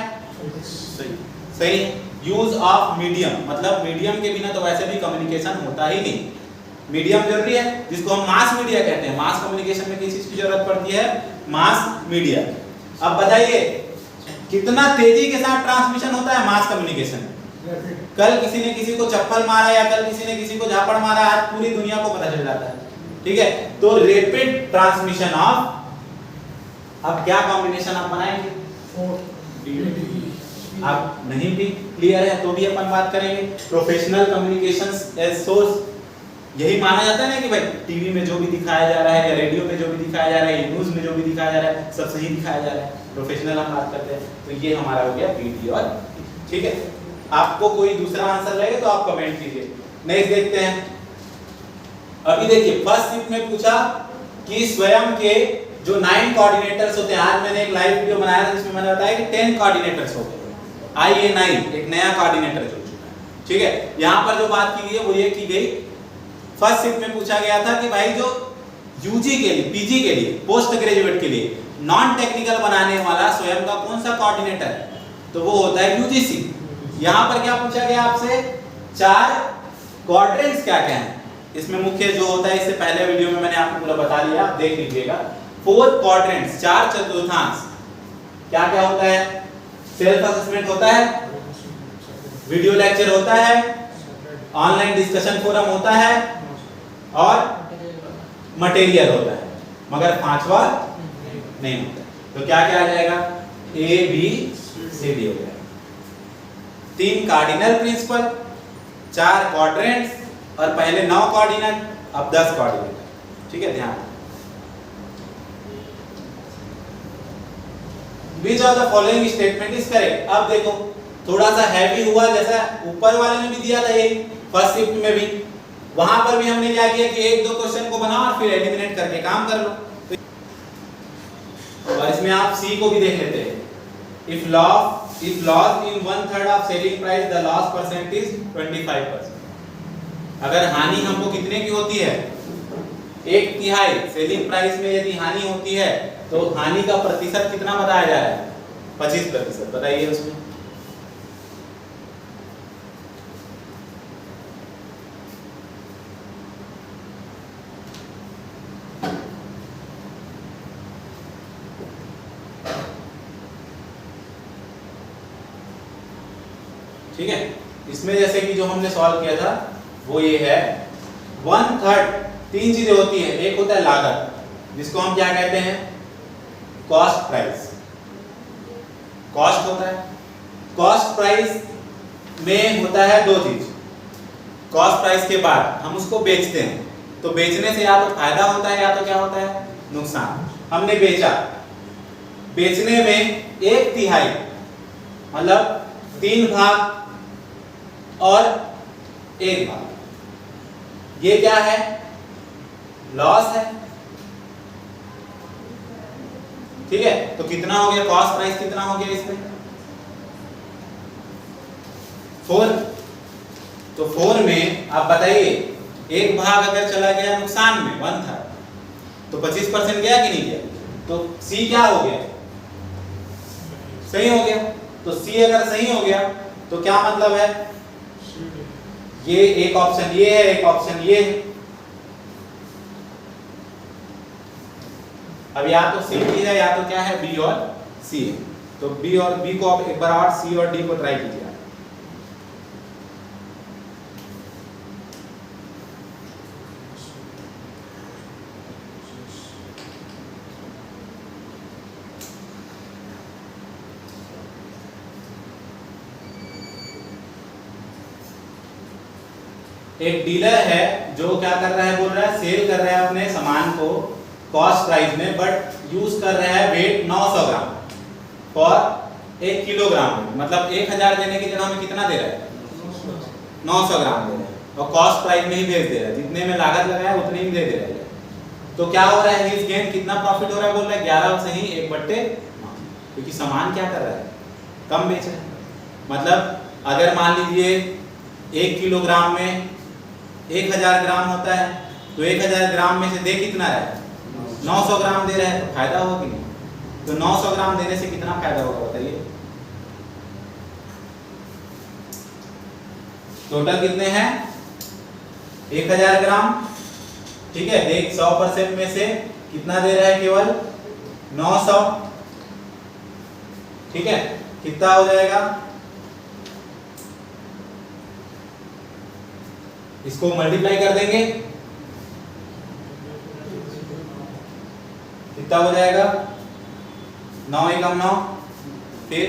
सही। यूज ऑफ मीडियम, मतलब मीडियम के बिना तो वैसे भी कम्युनिकेशन होता ही नहीं। मीडियम जरूरी है, जिसको हम मास मीडिया कहते हैं। मास कम्युनिकेशन में किस चीज की जरूरत पड़ती है? Mass media. अब बताइए कितना तेजी के साथ ट्रांसमिशन होता है मास कम्युनिकेशन में? कल किसी ने किसी को चप्पल मारा या कल किसी ने किसी को झापड़ मारा, आज पूरी दुनिया को पता चल जाता है। ठीक है, तो रैपिड ट्रांसमिशन ऑफ, अब क्या कॉम्बिनेशन आप बनाएंगे? आप नहीं भी क्लियर है तो भी अपन बात करेंगे। प्रोफेशनल कम्युनिकेशंस एज सोर्स, यही माना जाता है ना कि भाई टीवी में जो भी दिखाया जा रहा है या रेडियो में जो भी दिखाया जा रहा है, न्यूज में जो भी दिखाया जा रहा है, सब सही दिखाया जा रहा है। प्रोफेशनल हम बात करते हैं, तो ये हमारा हो गया पीटी और ठीक है। आपको कोई दूसरा आंसर लगे तो आप कमेंट कीजिए। नेक्स्ट देखते हैं। अभी देखिए फर्स्ट शिफ्ट में पूछा कि स्वयं के जो 9 कोऑर्डिनेटर्स होते हैं, आज मैंने एक लाइव वीडियो बनाया था जिसमें मैंने बताया कि 10 कोऑर्डिनेटर्स हो गए। IA9 एक नया कोऑर्डिनेटर जुड़ चुका है। ठीक है, यहाँ पर जो बात की गई है वो ये की गई, फर्स्ट शिफ्ट में पूछा गया था कि भाई जो यूजी के लिए, पीजी के लिए, पोस्ट ग्रेजुएट के लिए नॉन टेक्निकल बनाने वाला स्वयं का कौन सा कोऑर्डिनेटर है? तो वो होता है यूजीसी। यहाँ पर क्या पूछा गया आपसे? 4 क्वाड्रेंट्स क्या क्या हैं? इसमें मुख्य जो होता है, इससे पहले वीडियो में मैंने आपको पूरा बता दिया, आप देख लीजिएगा। 4 क्वाड्रेंट्स, 4 चतुर्थांश क्या क्या होता है? सेल्फ असेसमेंट होता है, वीडियो लेक्चर होता है, ऑनलाइन डिस्कशन फोरम होता है और मटेरियल होता है, मगर 5वां नहीं होता। तो क्या क्या आ जाएगा? A B C D हो जाएगा। 3 कार्डिनल प्रिंसिपल, 4 क्वाड्रेंट्स और पहले 9 कोऑर्डिनेट, अब 10 कोऑर्डिनेट। ठीक है, ध्यान। Which of the following statement is correct? अब देखो थोड़ा सा हैवी हुआ, जैसा ऊपर वाले में भी दिया था यही, फर्स्ट शिफ्ट में भी, वहां पर भी हमने क्या किया कि 1-2 क्वेश्चन को बनाओ और फिर एलिमिनेट करके काम कर लो। और इसमें आप सी को भी देख लेते हैं। If loss in 1/3 of selling price, the loss percent is 25%। अगर हानि हमको कितने की होती है? 1/3 सेलिंग प्राइस में यदि हानि होती है तो हानि का प्रतिशत कितना बताया जा रहा है? 25%। बताइए उसमें। ठीक है, इसमें जैसे कि जो हमने सॉल्व किया था वो ये है 1/3। 3 चीजें होती है, एक होता है लागत, जिसको हम क्या कहते हैं? Cost price. कॉस्ट होता है, कॉस्ट प्राइस में होता है 2 चीज। कॉस्ट प्राइस के बाद हम उसको बेचते हैं, तो बेचने से या तो फायदा होता है या तो क्या होता है? नुकसान। हमने बेचा, बेचने में 1/3 मतलब 3 भाग और 1 भाग, ये क्या है? लॉस है। ठीक है, तो कितना हो गया? कॉस्ट प्राइस कितना हो गया इसमें? 4। तो 4 में आप बताइए 1 भाग अगर चला गया नुकसान में 1/3, तो 25% गया कि नहीं गया? तो सी क्या हो गया? सही हो गया। तो सी अगर सही हो गया तो क्या मतलब है? ये एक ऑप्शन ये है, एक ऑप्शन ये है। अब या तो सी डी है या तो क्या है? बी और सी है। तो बी और बी को आप एक बार और सी और डी को ट्राई कीजिए। एक डीलर है जो क्या कर रहा है? बोल रहा है सेल कर रहा है अपने सामान को कॉस्ट प्राइस में, बट यूज कर रहा है वेट 900 ग्राम फॉर 1 किलोग्राम में, मतलब 1000 देने की जगह में कितना दे रहा है? 900 ग्राम दे रहा है और कॉस्ट प्राइस में ही बेच दे रहा है, जितने में लागत लगाया उतने में दे दे रहा है। तो क्या हो रहा है? हिज गेन कितना प्रॉफिट हो रहा है? बोल रहा है 11 से ही 1/9, क्योंकि सामान क्या कर रहा है? कम बेच रहा है। मतलब अगर मान लीजिए 1 किलोग्राम में 1000 ग्राम होता है, तो 1000 ग्राम में से दे कितना रहा है? 900 ग्राम दे रहा है, तो फायदा होगा कि नहीं? तो 900 ग्राम देने से कितना फायदा होगा बताइए? टोटल कितने हैं? 1000 ग्राम, ठीक है। देख 100% में से कितना दे रहा है? केवल 900, ठीक है। कितना हो जाएगा? इसको मल्टीप्लाई कर देंगे, कितना हो जाएगा? 9 एकम 9, फिर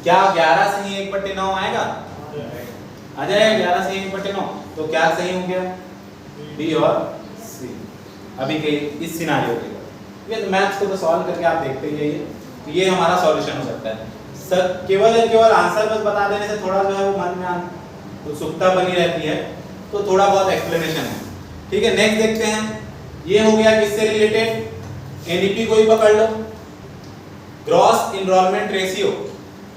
क्या 11 से ही 1/9 आएगा? आ जाएगा 11 से 1/9। तो क्या सही हो गया? बी और सी। अभी के इस सिनारियो के लिए ये तो मैथ्स को तो सॉल्व करके आप देखते ही जाइए, तो ये हमारा सॉल्यूशन हो सकता है। सर केवल आंसर बस बता देने से थोड़ा जो है वो मन में उत्सुकता बनी रहती है, तो थोड़ा बहुत एक्सप्लेनेशन है, ठीक है। नेक्स्ट देखते हैं, ये हो गया किससे रिलेटेड? एनईपी को ही पकड़ लो। ग्रॉस इनरोलमेंट रेशियो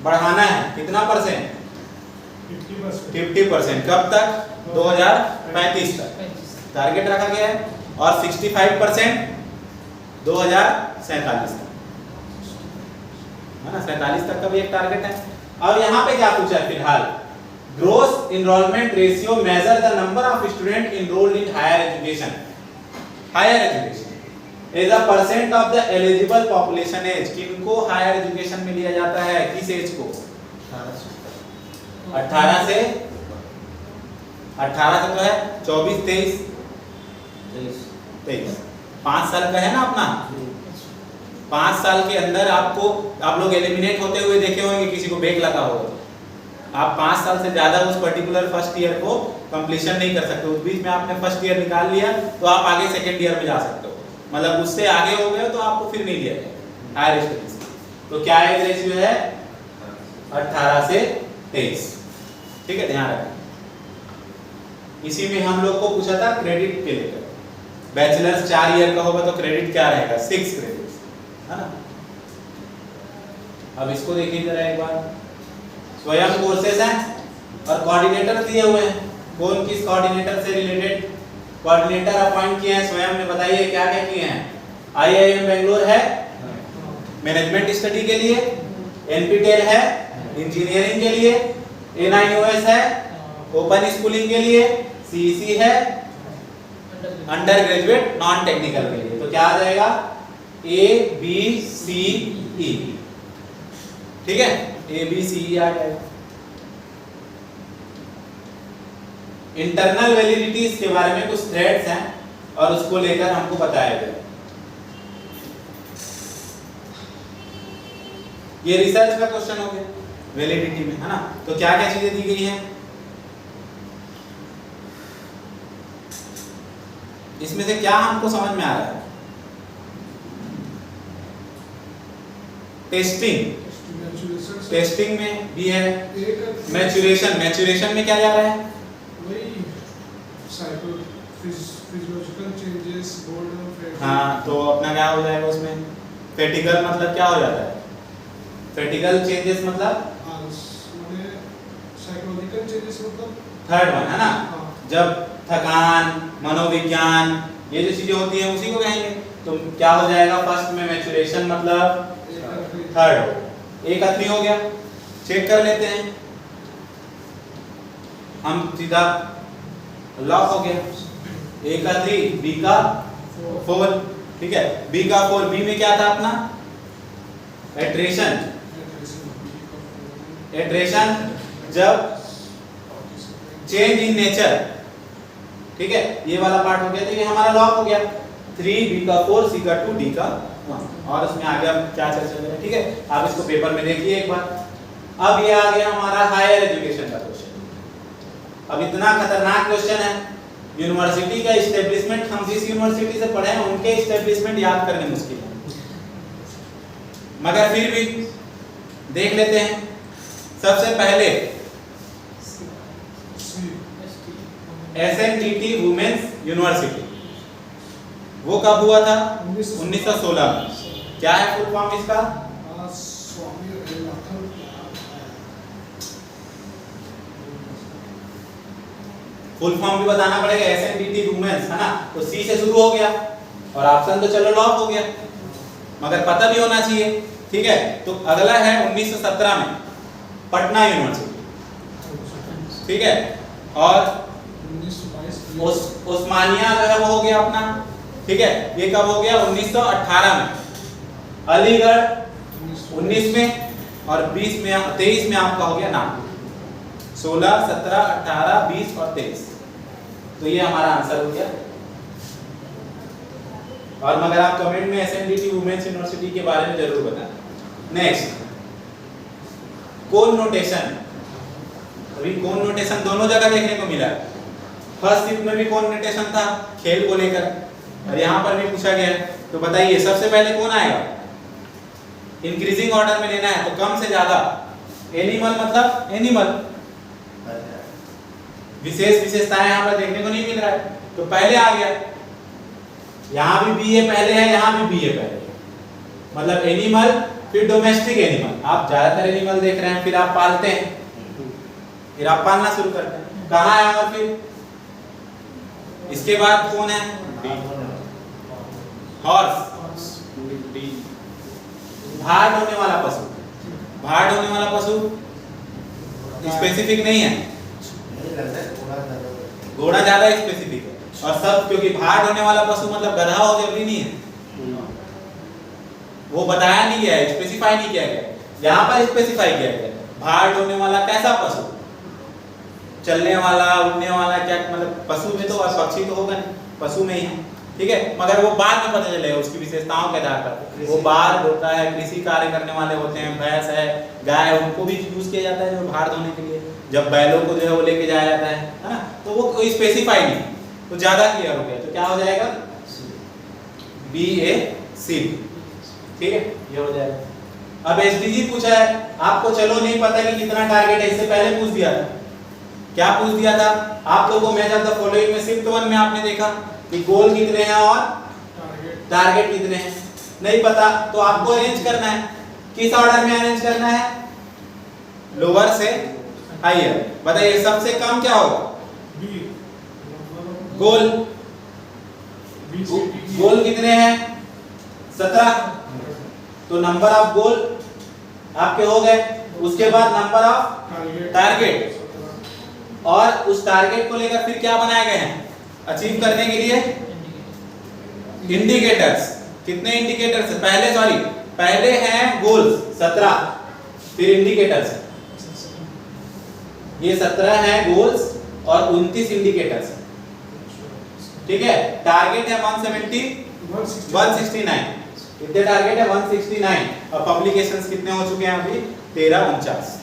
बढ़ाना है कितना परसेंट? 50%। कब तक? 2035 तक टारगेट रखा गया है, और 65% 2047 तक, है ना। 47 तक का भी एक टारगेट है। अब यहाँ पे क्या पूछा है फिलहाल? Gross enrolment ratio measure the number of student enrolled in higher education. Higher education is a percent of the eligible population age. किनको हायर एजुकेशन में लिया जाता है? किस एज को? 18 से 18 से तो है 24, 23, 5 साल का है ना अपना। 5 साल के अंदर आपको, आप लोग एलिमिनेट होते हुए देखे होंगे, किसी को बैक लगा होगा। आप 5 साल से ज्यादा उस पर्टिकुलर फर्स्ट ईयर को कंप्लीशन नहीं कर सकते। उस बीच में आपने फर्स्ट ईयर निकाल लिया तो आप आगे सेकंड ईयर में जा सकते हो, मतलब उससे आगे हो गए तो आपको फिर नहीं लिया जाएगा हायर स्टडीज। तो क्या एज रेशियो है? 18 से 23, ठीक है, ध्यान रखें। इसी में हम लोग को पूछा था क्रेडिट के लेकर। बैचलर्स 4 ईयर का होगा तो क्रेडिट क्या रहेगा? 6 क्रेडिट, है ना। अब इसको देखिए जरा एक बार। स्वयं कोर्सेज हैं और कोऑर्डिनेटर दिए हुए हैं। कौन किस कोऑर्डिनेटर से रिलेटेड कोऑर्डिनेटर अपॉइंट किए हैं? स्वयं ने बताइए क्या क्या किए हैं। IIM बेंगलोर है मैनेजमेंट स्टडी के लिए, NPTEL है इंजीनियरिंग के लिए, NIOS है ओपन स्कूलिंग के लिए, CEC है अंडर ग्रेजुएट नॉन टेक्निकल के लिए। तो क्या आ जाएगा? ABCE, ठीक है, ABCE आ जाएगा। इंटरनल वैलिडिटीज के बारे में कुछ थ्रेड्स हैं और उसको लेकर हमको बताया गया। ये रिसर्च का क्वेश्चन हो गया वैलिडिटी में, है ना। तो क्या क्या चीजें दी गई हैं इसमें से? क्या हमको समझ में आ रहा है? टेस्टिंग में भी है। मैच्योरेशन में क्या जा रहा है? हाँ, तो अपना क्या हो जाएगा उसमें? फेटिकल मतलब क्या हो जाता है? फेटिकल चेंजेस मतलब साइकोलॉजिकल चेंजेस मतलब थर्ड वन, है ना। जब थकान, मनोविज्ञान, ये जो चीजें होती हैं उसी को कहेंगे। तो क्या हो जाएगा? फर्स्ट में मैच्योरेशन मतलब थर्ड। एक अथनी हो गया, चेक कर लेते हैं हम सीधा। लॉक हो गया, A का 3, B का 4, ठीक है। B का 4, B में क्या था अपना? एट्रेशन। जब चेंज इन नेचर, ठीक है, ये वाला पार्ट हो गया। तो ये हमारा लॉक हो गया। 3, B का 4, C का 2, D का 1। और उसमें आगे हम क्या चर्चा करें, ठीक है। आप इसको पेपर में देखिए एक बार। अब ये आ गया हमारा हायर एजुकेशन का क्वेश्चन। अब इतना खतरनाक क्वेश्चन है। यूनिवर्सिटी का एस्टेब्लिशमेंट, हम जिस यूनिवर्सिटी से पढ़े हैं उनके एस्टेब्लिशमेंट याद करने मुश्किल है, मगर फिर भी देख लेते हैं। सबसे पहले SNTT वुमेन्स यूनिवर्सिटी, वो कब हुआ था? 1916 में। क्या है फुल फॉर्म इसका? फुल फॉर्म भी बताना पड़ेगा, एसएनडीटी वुमेन्स, है ना, तो सी से शुरू हो गया और ऑप्शन तो चलो लॉक हो गया, मगर पता भी होना चाहिए, ठीक है। तो अगला है 1917 में पटना यूनिवर्सिटी, ठीक है, और 1922 उस्मानिया जो है वो हो गया अपना, ठीक है। ये कब हो गया? 1918 में। अलीगढ़ 19 में और 20 में 23 में आपका हो गया नागपुर। 16, 17, 18, 20 और 23, तो ये हमारा आंसर हो गया। और मगर आप कमेंट में एसएनडीटी वुमेन्स यूनिवर्सिटी के बारे में जरूर बताना। नेक्स्ट, कोन नोटेशन। अभी कोन नोटेशन दोनों जगह देखने को मिला है। फर्स्ट शिफ्ट में भी कोन नोटेशन था खेल को लेकर, और यहाँ पर भी पूछा गया है। तो बताइए सबसे पहले कौन आएगा? इंक्रीजिंग ऑर्डर में लेना है, तो कम से ज्यादा। एनिमल मतलब एनिमल, विशेष विशेषताएं यहाँ पर देखने को नहीं मिल रहा है, तो पहले आ गया। यहाँ भी बी ए पहले है, यहाँ भी बी ए पहले है, मतलब एनिमल फिर डोमेस्टिक एनिमल। आप ज्यादातर एनिमल देख रहे हैं, फिर आप पालते हैं, फिर आप पालना शुरू करते हैं। कहाँ है? और फिर इसके बाद कौन है? हॉर्स, भार ढोने वाला पशु। भार ढोने वाला पशु स्पेसिफिक नहीं है, घोड़ा ज्यादा स्पेसिफिक है, और सब क्योंकि भार ढोने वाला पशु मतलब गधा हो जरूरी नहीं है, वो बताया नहीं गया है, स्पेसिफाई नहीं किया गया। यहाँ पर स्पेसिफाई किया गया भार ढोने वाला कैसा पशु, चलने वाला, उड़ने वाला, क्या मतलब पशु में तो, और पक्षी तो होगा नहीं, पशु में ही है, ठीक है। मगर वो बाद में पता चलेगा उसकी विशेषताओं के आधार पर। वो बार होता है, कृषि कार्य करने वाले होते हैं, भैंस है, गाय है, उनको भी यूज किया जाता है जो भार धोने के लिए, जब बैलों को जो है वो लेके जाया जाता है ना, तो वो कोई स्पेसिफाई नहीं, तो ज्यादा क्लियर हो गया। तो क्या हो जाएगा? बी ए सी, ठीक है, ये हो जाएगा। अब एसडीजी पूछा है आपको, चलो नहीं पता कि कितना टारगेट है, इससे पहले पूछ दिया था। क्या पूछ दिया था आप लोगों को? मैच ऑफ द फॉलोइंग में शिफ्ट 1 में आपने देखा कि गोल कितने हैं और टारगेट कितने हैं, नहीं पता तो आपको अरेंज करना है। किस ऑर्डर में अरेंज करना है? लोअर से हायर। बताइए सबसे कम क्या होगा? गोल। गोल कितने हैं? 17, तो नंबर ऑफ गोल आपके हो गए। उसके बाद नंबर ऑफ टारगेट, और उस टारगेट को लेकर फिर क्या बनाए गए हैं अचीव करने के लिए? इंडिकेटर्स। कितने इंडिकेटर्स? पहले हैं गोल्स 17, फिर इंडिकेटर्स, ये 17 हैं गोल्स और 29 इंडिकेटर्स, ठीक है। टारगेट है 169, कितने टारगेट है? 169, और पब्लिकेशंस कितने हो चुके हैं अभी? 13, 49।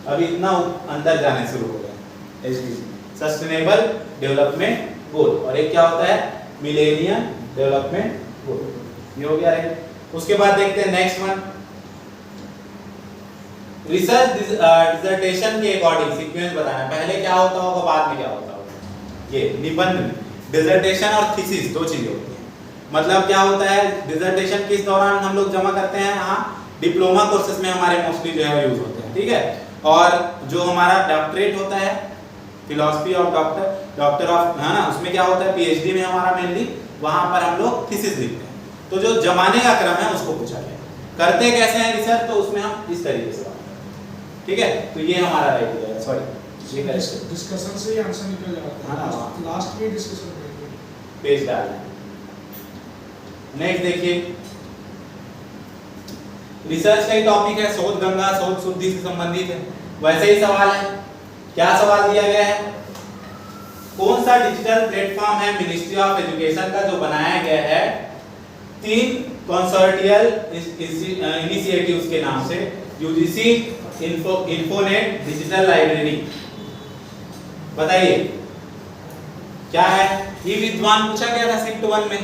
अभी इतना अंदर जाने शुरू हो गया। एसडीजी सस्टेनेबल डेवलपमेंट गोल, और एक क्या होता है? मिलेनियम डेवलपमेंट गोल, ये हो गया है। उसके बाद देखते हैं नेक्स्ट वन, रिसर्च डिसर्टेशन के अकॉर्डिंग सीक्वेंस बताना। पहले क्या होता होगा, बाद में क्या होता होगा? ये निबंध में डिसर्टेशन और थीसिस दो चीजें होती हैं। मतलब क्या होता है, डिसर्टेशन किस दौरान हम लोग जमा करते हैं? यहाँ डिप्लोमा कोर्सेज में हमारे मोस्टली जो है यूज होते हैं, ठीक है। और जो हमारा डॉक्टरेट होता है, फिलॉसफी ऑफ डॉक्टर ऑफ, है ना, उसमें क्या होता है? पीएचडी में हमारा मेनली वहां पर हम लोग थीसिस लिखते हैं। तो जो जमाने का क्रम है उसको पूछा गया, करते कैसे हैं रिसर्च, तो उसमें हम इस तरीके से, ठीक है। तो ये हमारा रह गया, सॉरी ये डिस्कशन से ही आंसर निकल जाता है, लास्ट में डिस्कशन करेंगे, पेज डालना। नेक्स्ट देखिए, रिसर्च का ही टॉपिक है, शोध गंगा, शोध शुद्धि से संबंधित है। वैसे ही सवाल है, क्या सवाल दिया गया है? कौन सा डिजिटल प्लेटफॉर्म है मिनिस्ट्री ऑफ एजुकेशन का जो बनाया गया है 3 कंसोर्टियल इनिशिएटिव्स के नाम से? UGC, Infonet, digital library. बताइए क्या है? ई विद्वान पूछा गया था शिफ्ट 1 में।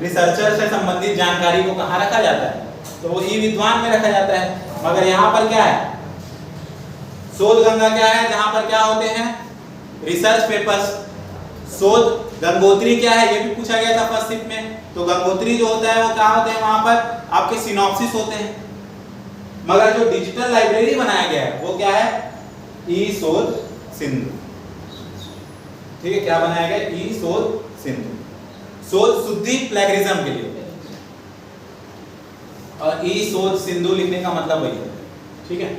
रिसर्चर से संबंधित जानकारी को कहाँ रखा जाता है? तो वो ई विद्वान में रखा जाता है। मगर यहाँ पर क्या है? शोध गंगा क्या है? जहां पर क्या होते हैं? Research papers. शोध गंगोत्री क्या है? ये भी पूछा गया था फर्स्ट शिफ्ट में। तो गंगोत्री जो होता है वो क्या होते हैं? वहां पर आपके सिनॉप्सिस होते हैं। मगर जो डिजिटल लाइब्रेरी बनाया गया है वो क्या है? ई शोध सिंधु। ठीक है, क्या बनाया गया? ई शोध सिंधु, शोध शुद्धि प्लेगरिज्म के लिए, और ई शोध सिंधु लिखने का मतलब वही है। ठीक है,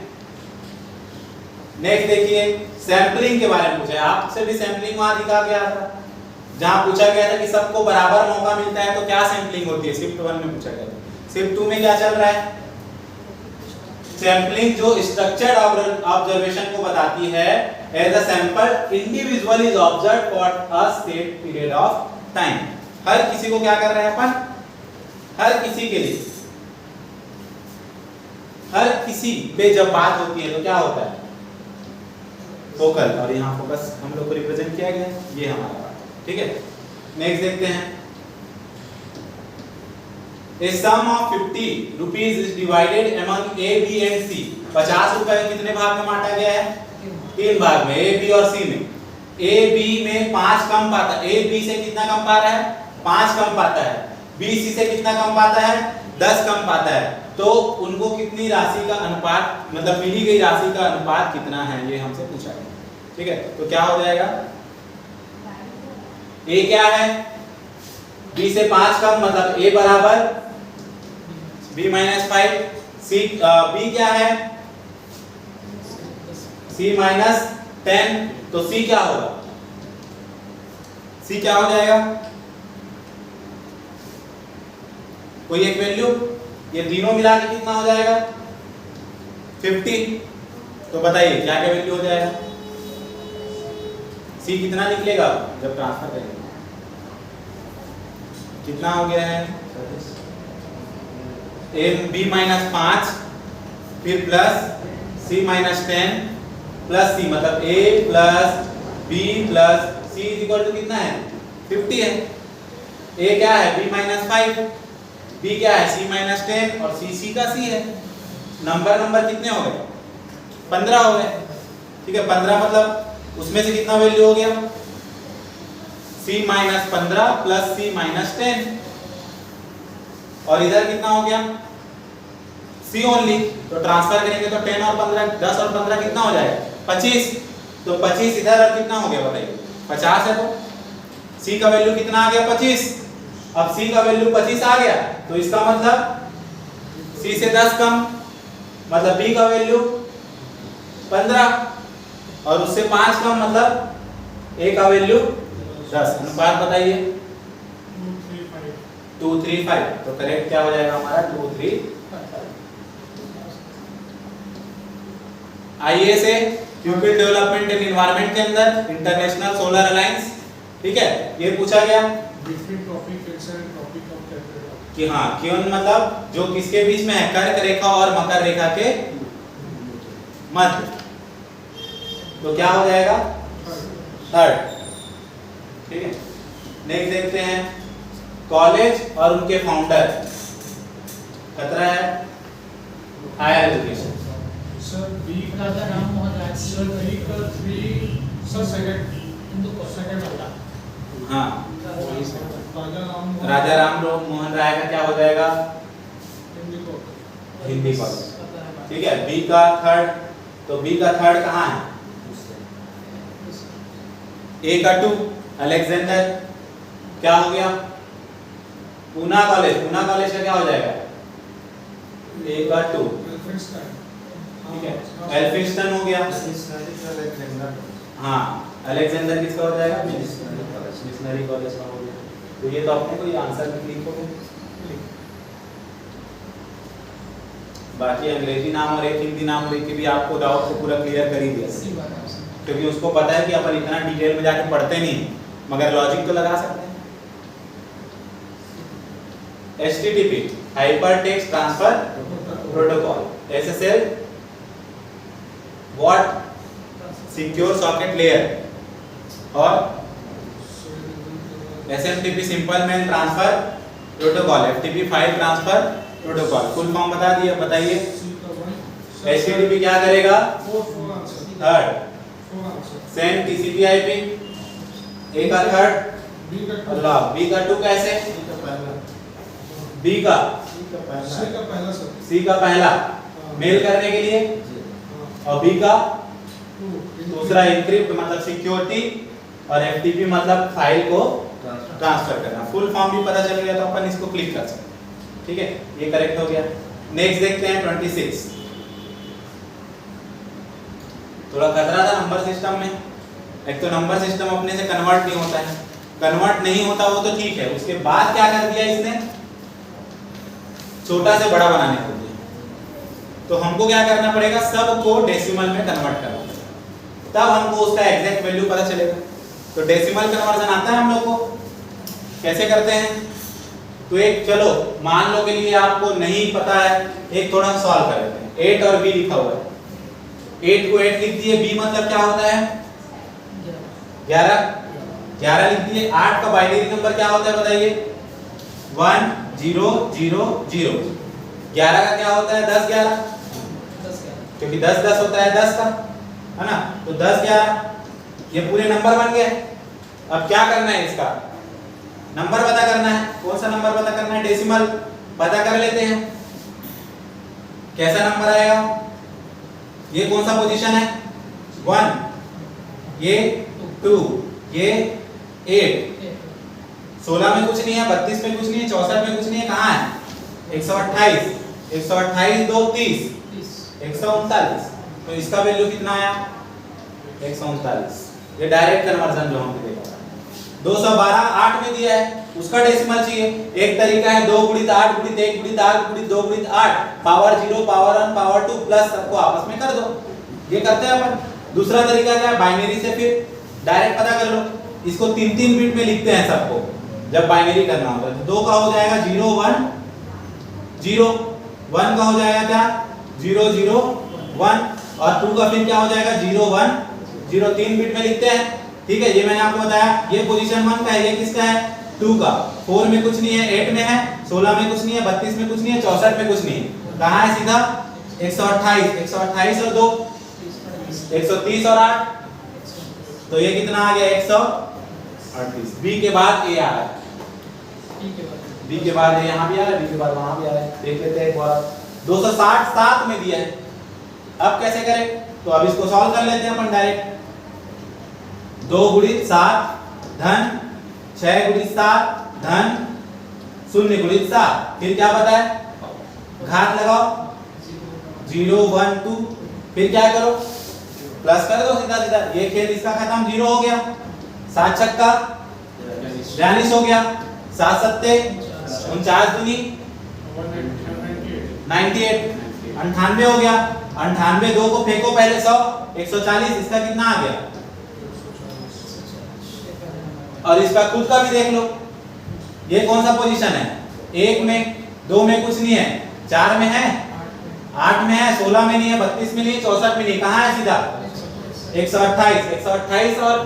नेक्स्ट देखिए, सैंपलिंग के बारे में पूछा है आपसे भी। सैंपलिंग वहां दिखा गया था, जहां पूछा गया था कि सबको बराबर मौका मिलता है तो क्या सैंपलिंग होती है, शिफ्ट 1 में पूछा गया था। शिफ्ट 2 में क्या चल रहा है? सैंपलिंग जो स्ट्रक्चर्ड ऑब्जर्वेशन को बताती है, as a sample individual is observed for a set period of time. हर किसी को क्या कर रहे हैं अपन? हर किसी के लिए, हर किसी पे जब बात होती है तो क्या होता है? फोकल, और यहाँ फोकस हम लोग को रिप्रेजेंट किया गया है, ये हमारा पार्ट। ठीक है, नेक्स्ट देखते हैं। A sum of 50 rupees is divided among A, B and C. 50 रुपए कितने भाग में बांटा गया है? 3 भाग में, A, B और C में। A, B में 5 कम पाता है। A, B से कितना कम पा रहा है? 5 कम पाता है। B, C से कितना कम पाता है? 10 कम पाता है। तो उनको कितनी राशि का अनुपात, मतलब मिली गई राशि का अनुपात कितना है, ये हमसे पूछा गया। ठीक है, तो क्या हो जाएगा? A क्या है? B से 5 कम, मतलब A बराबर B minus 5। C B क्या है? C minus 10। तो C क्या होगा? C क्या हो जाएगा? कोई एक वैल्यू, ये तीनों मिला के कितना हो जाएगा? 50। तो बताइए क्या क्या वैल्यू हो जाएगा? C कितना निकलेगा जब ट्रांसफर करेंगे? कितना हो गया है? A B minus 5 फिर plus C minus 10 plus C, मतलब A plus B plus C is equal to कितना है? 50 है। A क्या है? B minus 5, B क्या है? C minus 10 और C का C है। नंबर कितने हो गए? 15 हो गए। ठीक है, 15 मतलब उसमें से कितना वैल्यू हो गया? C minus 15 plus C minus 10, और इधर कितना हो गया? C only. तो ट्रांसफर करेंगे तो 10 और 15, 10 और 15 कितना हो जाएगा? 25। तो 25 इधर और कितना हो गया बताइए? 50 है। तो C का वैल्यू कितना आ गया? 25। अब C का वैल्यू 25 आ गया, तो इसका मतलब C से 10 कम, मतलब B का वैल्यू 15, और उससे 5 कम, मतलब A का वैल्यू 10। अनुपात बताइए। 2, 3, 5। तो करेक्ट क्या हो जाएगा हमारा? 2, 3, 5। आइए से प्यूपिल डेवलपमेंट एंड एनवायरनमेंट के अंदर इंटरनेशनल सोलर अलायंस। ठीक है, ये पूछा गया कि हाँ क्यों, मतलब जो किसके बीच में है? कर्क रेखा और मकर रेखा के मध्य। तो क्या हो जाएगा? थर्ड। ठीक है, नेक्स्ट देखते हैं, कॉलेज और उनके फाउंडर। खतरा है हायर एजुकेशन। सर बी राजा राम मोहन राय। सर बी का 3 सर सेकंड हिंदू को सेकंड वाला हाँ, राजा राजा राम मोहन राय का क्या हो जाएगा? हिंदी को कॉलेज। ठीक है, बी का थर्ड। तो बी का थर्ड कहाँ है? ए का 2 अलेक्जेंडर। क्या हो गया? पूना कॉलेज। पूना कॉलेज का क्या हो जाएगा? ए का 2। ठीक है, एल्फिंस्टन हो गया। हाँ, अलेक्जेंडर किसका हो जाएगा? मिशनरी कॉलेज का हो गया। तो ये तो अपने को ये आंसर भी लिखोगे। बाकी अंग्रेजी नाम और एक हिंदी नाम लिख के भी आपको डाउट को पूरा क्लियर कर ही दिया, क्योंकि उसको पता है कि अपन इतना डिटेल में जाके पढ़ते नहीं, मगर लॉजिक तो लगा सकते हैं। HTTP hypertext transfer protocol, SSL what? Secure socket layer, और SMTP simple mail transfer protocol, FTP file transfer protocol. Full form बता दिया, बताइए। HTTP क्या करेगा? Third send TCP/IP। ए का थर्ड, अल्लाह। बी का 2 कैसे? बी का सी का पहला मेल करने के लिए, और बी का दूसरा एन्क्रिप्ट, मतलब सिक्योरिटी और FTP मतलब फाइल को ट्रांसफर करना। फुल फॉर्म भी पता चल गया तो अपन इसको क्लिक कर सकते हैं। ठीक है, ये करेक्ट हो गया। नेक्स्ट देखते हैं 26। थोड़ा खतरा था नंबर सिस्टम में। एक तो नंबर सिस्टम अपने से कन्वर्ट नहीं होता है, कन्वर्ट नहीं होता वो तो ठीक है, उसके बाद क्या कर दिया इसने, छोटा से बड़ा बनाने को दिया। तो हमको क्या करना पड़ेगा, सबको डेसिमल में कन्वर्ट करना पड़ेगा, तब हमको उसका एग्जैक्ट वैल्यू पता चलेगा। तो डेसिमल कन्वर्जन आता है हम लोग को, कैसे करते हैं। तो एक चलो मान लो के लिए आपको नहीं पता है, एक थोड़ा सॉल्व कर लेते हैं। 8 और b लिखा हुआ है, 8 को 8 लिख दिए, b मतलब क्या होता है 11, 11 लिख दिए। 8 का बाइनरी नंबर क्या होता है बताइए, 1 0 0 0। 11 का क्या होता है 10 11, 10 क्योंकि 10 10 होता है 10 का, है ना। तो 10 11 ये पूरे नंबर बन गए। अब क्या करना है, इसका नंबर पता करना है। कौन सा नंबर पता करना है, डेसिमल पता कर लेते हैं। कैसा नंबर आएगा, ये कौन सा पोजीशन है 1, ये 2, ये 8। 16 में कुछ नहीं है, 32 में कुछ नहीं है, 64 में कुछ नहीं है, कहाँ है 128, 128 2 30, 139। तो इसका वैल्यू कितना आया 139। ये डायरेक्ट कन्वर्जन जो हमने देखा था। 212 8 में दिया है, उसका डेसिमल चाहिए। एक तरीका है 2 गुणित 8 गुणित 1 गुणित 8 गुणित 2 गुणित 8 पावर 0 पावर 1 पावर 2 प्लस सबको आपस में कर दो, ये करते हैं अपन। दूसरा तरीका क्या है, बाइनरी से फिर डायरेक्ट पता कर लो। इसको 3-3 बिट में लिखते हैं सबको, जब बाइनरी करना होता है। तो 2 का हो जाएगा 0 1 0, 1 का हो जाएगा क्या 0 0 1, और 2 का फिर क्या हो जाएगा 0 1 0। 3 बिट में लिखते हैं, ठीक है। ये मैंने आपको बताया, ये पोजीशन 1 का है, ये किसका है 2 का। 4 में कुछ नहीं है, 8 में है, 16 में कुछ नहीं है, 32 में कुछ नहीं है, 64 में कुछ नहीं है। कहाँ है सीधा 128, 128 और 2 130 और 8, तो ये कितना आ गया 138। बी के बाद ए आ रहा है, बी के बाद ए यहाँ भी आ रहा है, बी के बाद वहां भी आ रहा है। देख लेते हैं एक बार। 260 7 में दिया है, अब कैसे करें, तो अब इसको सॉल्व कर लेते हैं अपन डायरेक्ट। 2 गुणित 7 धन 6 गुणित 7 धन 0 गुणित 7, फिर क्या पता है घात लगाओ 0 1 2, फिर क्या करो प्लस कर दो सीधा सीधा। ये खेल इसका खत्म, 0 हो गया। 7 छक्का 42 हो गया, 7 सत्ते 49 दूनी 98, 98 हो गया। 98 2 को फेंको पहले 100 140, इसका कितना आ गया। और इसका खुद का भी देख लो, ये कौन सा पोजीशन है, 1 में 2 में कुछ नहीं है, 4 में है, 8 में है, 16 में नहीं है, 32 में नहीं है, 64 में नहीं, कहाँ है सीधा 128, 128 और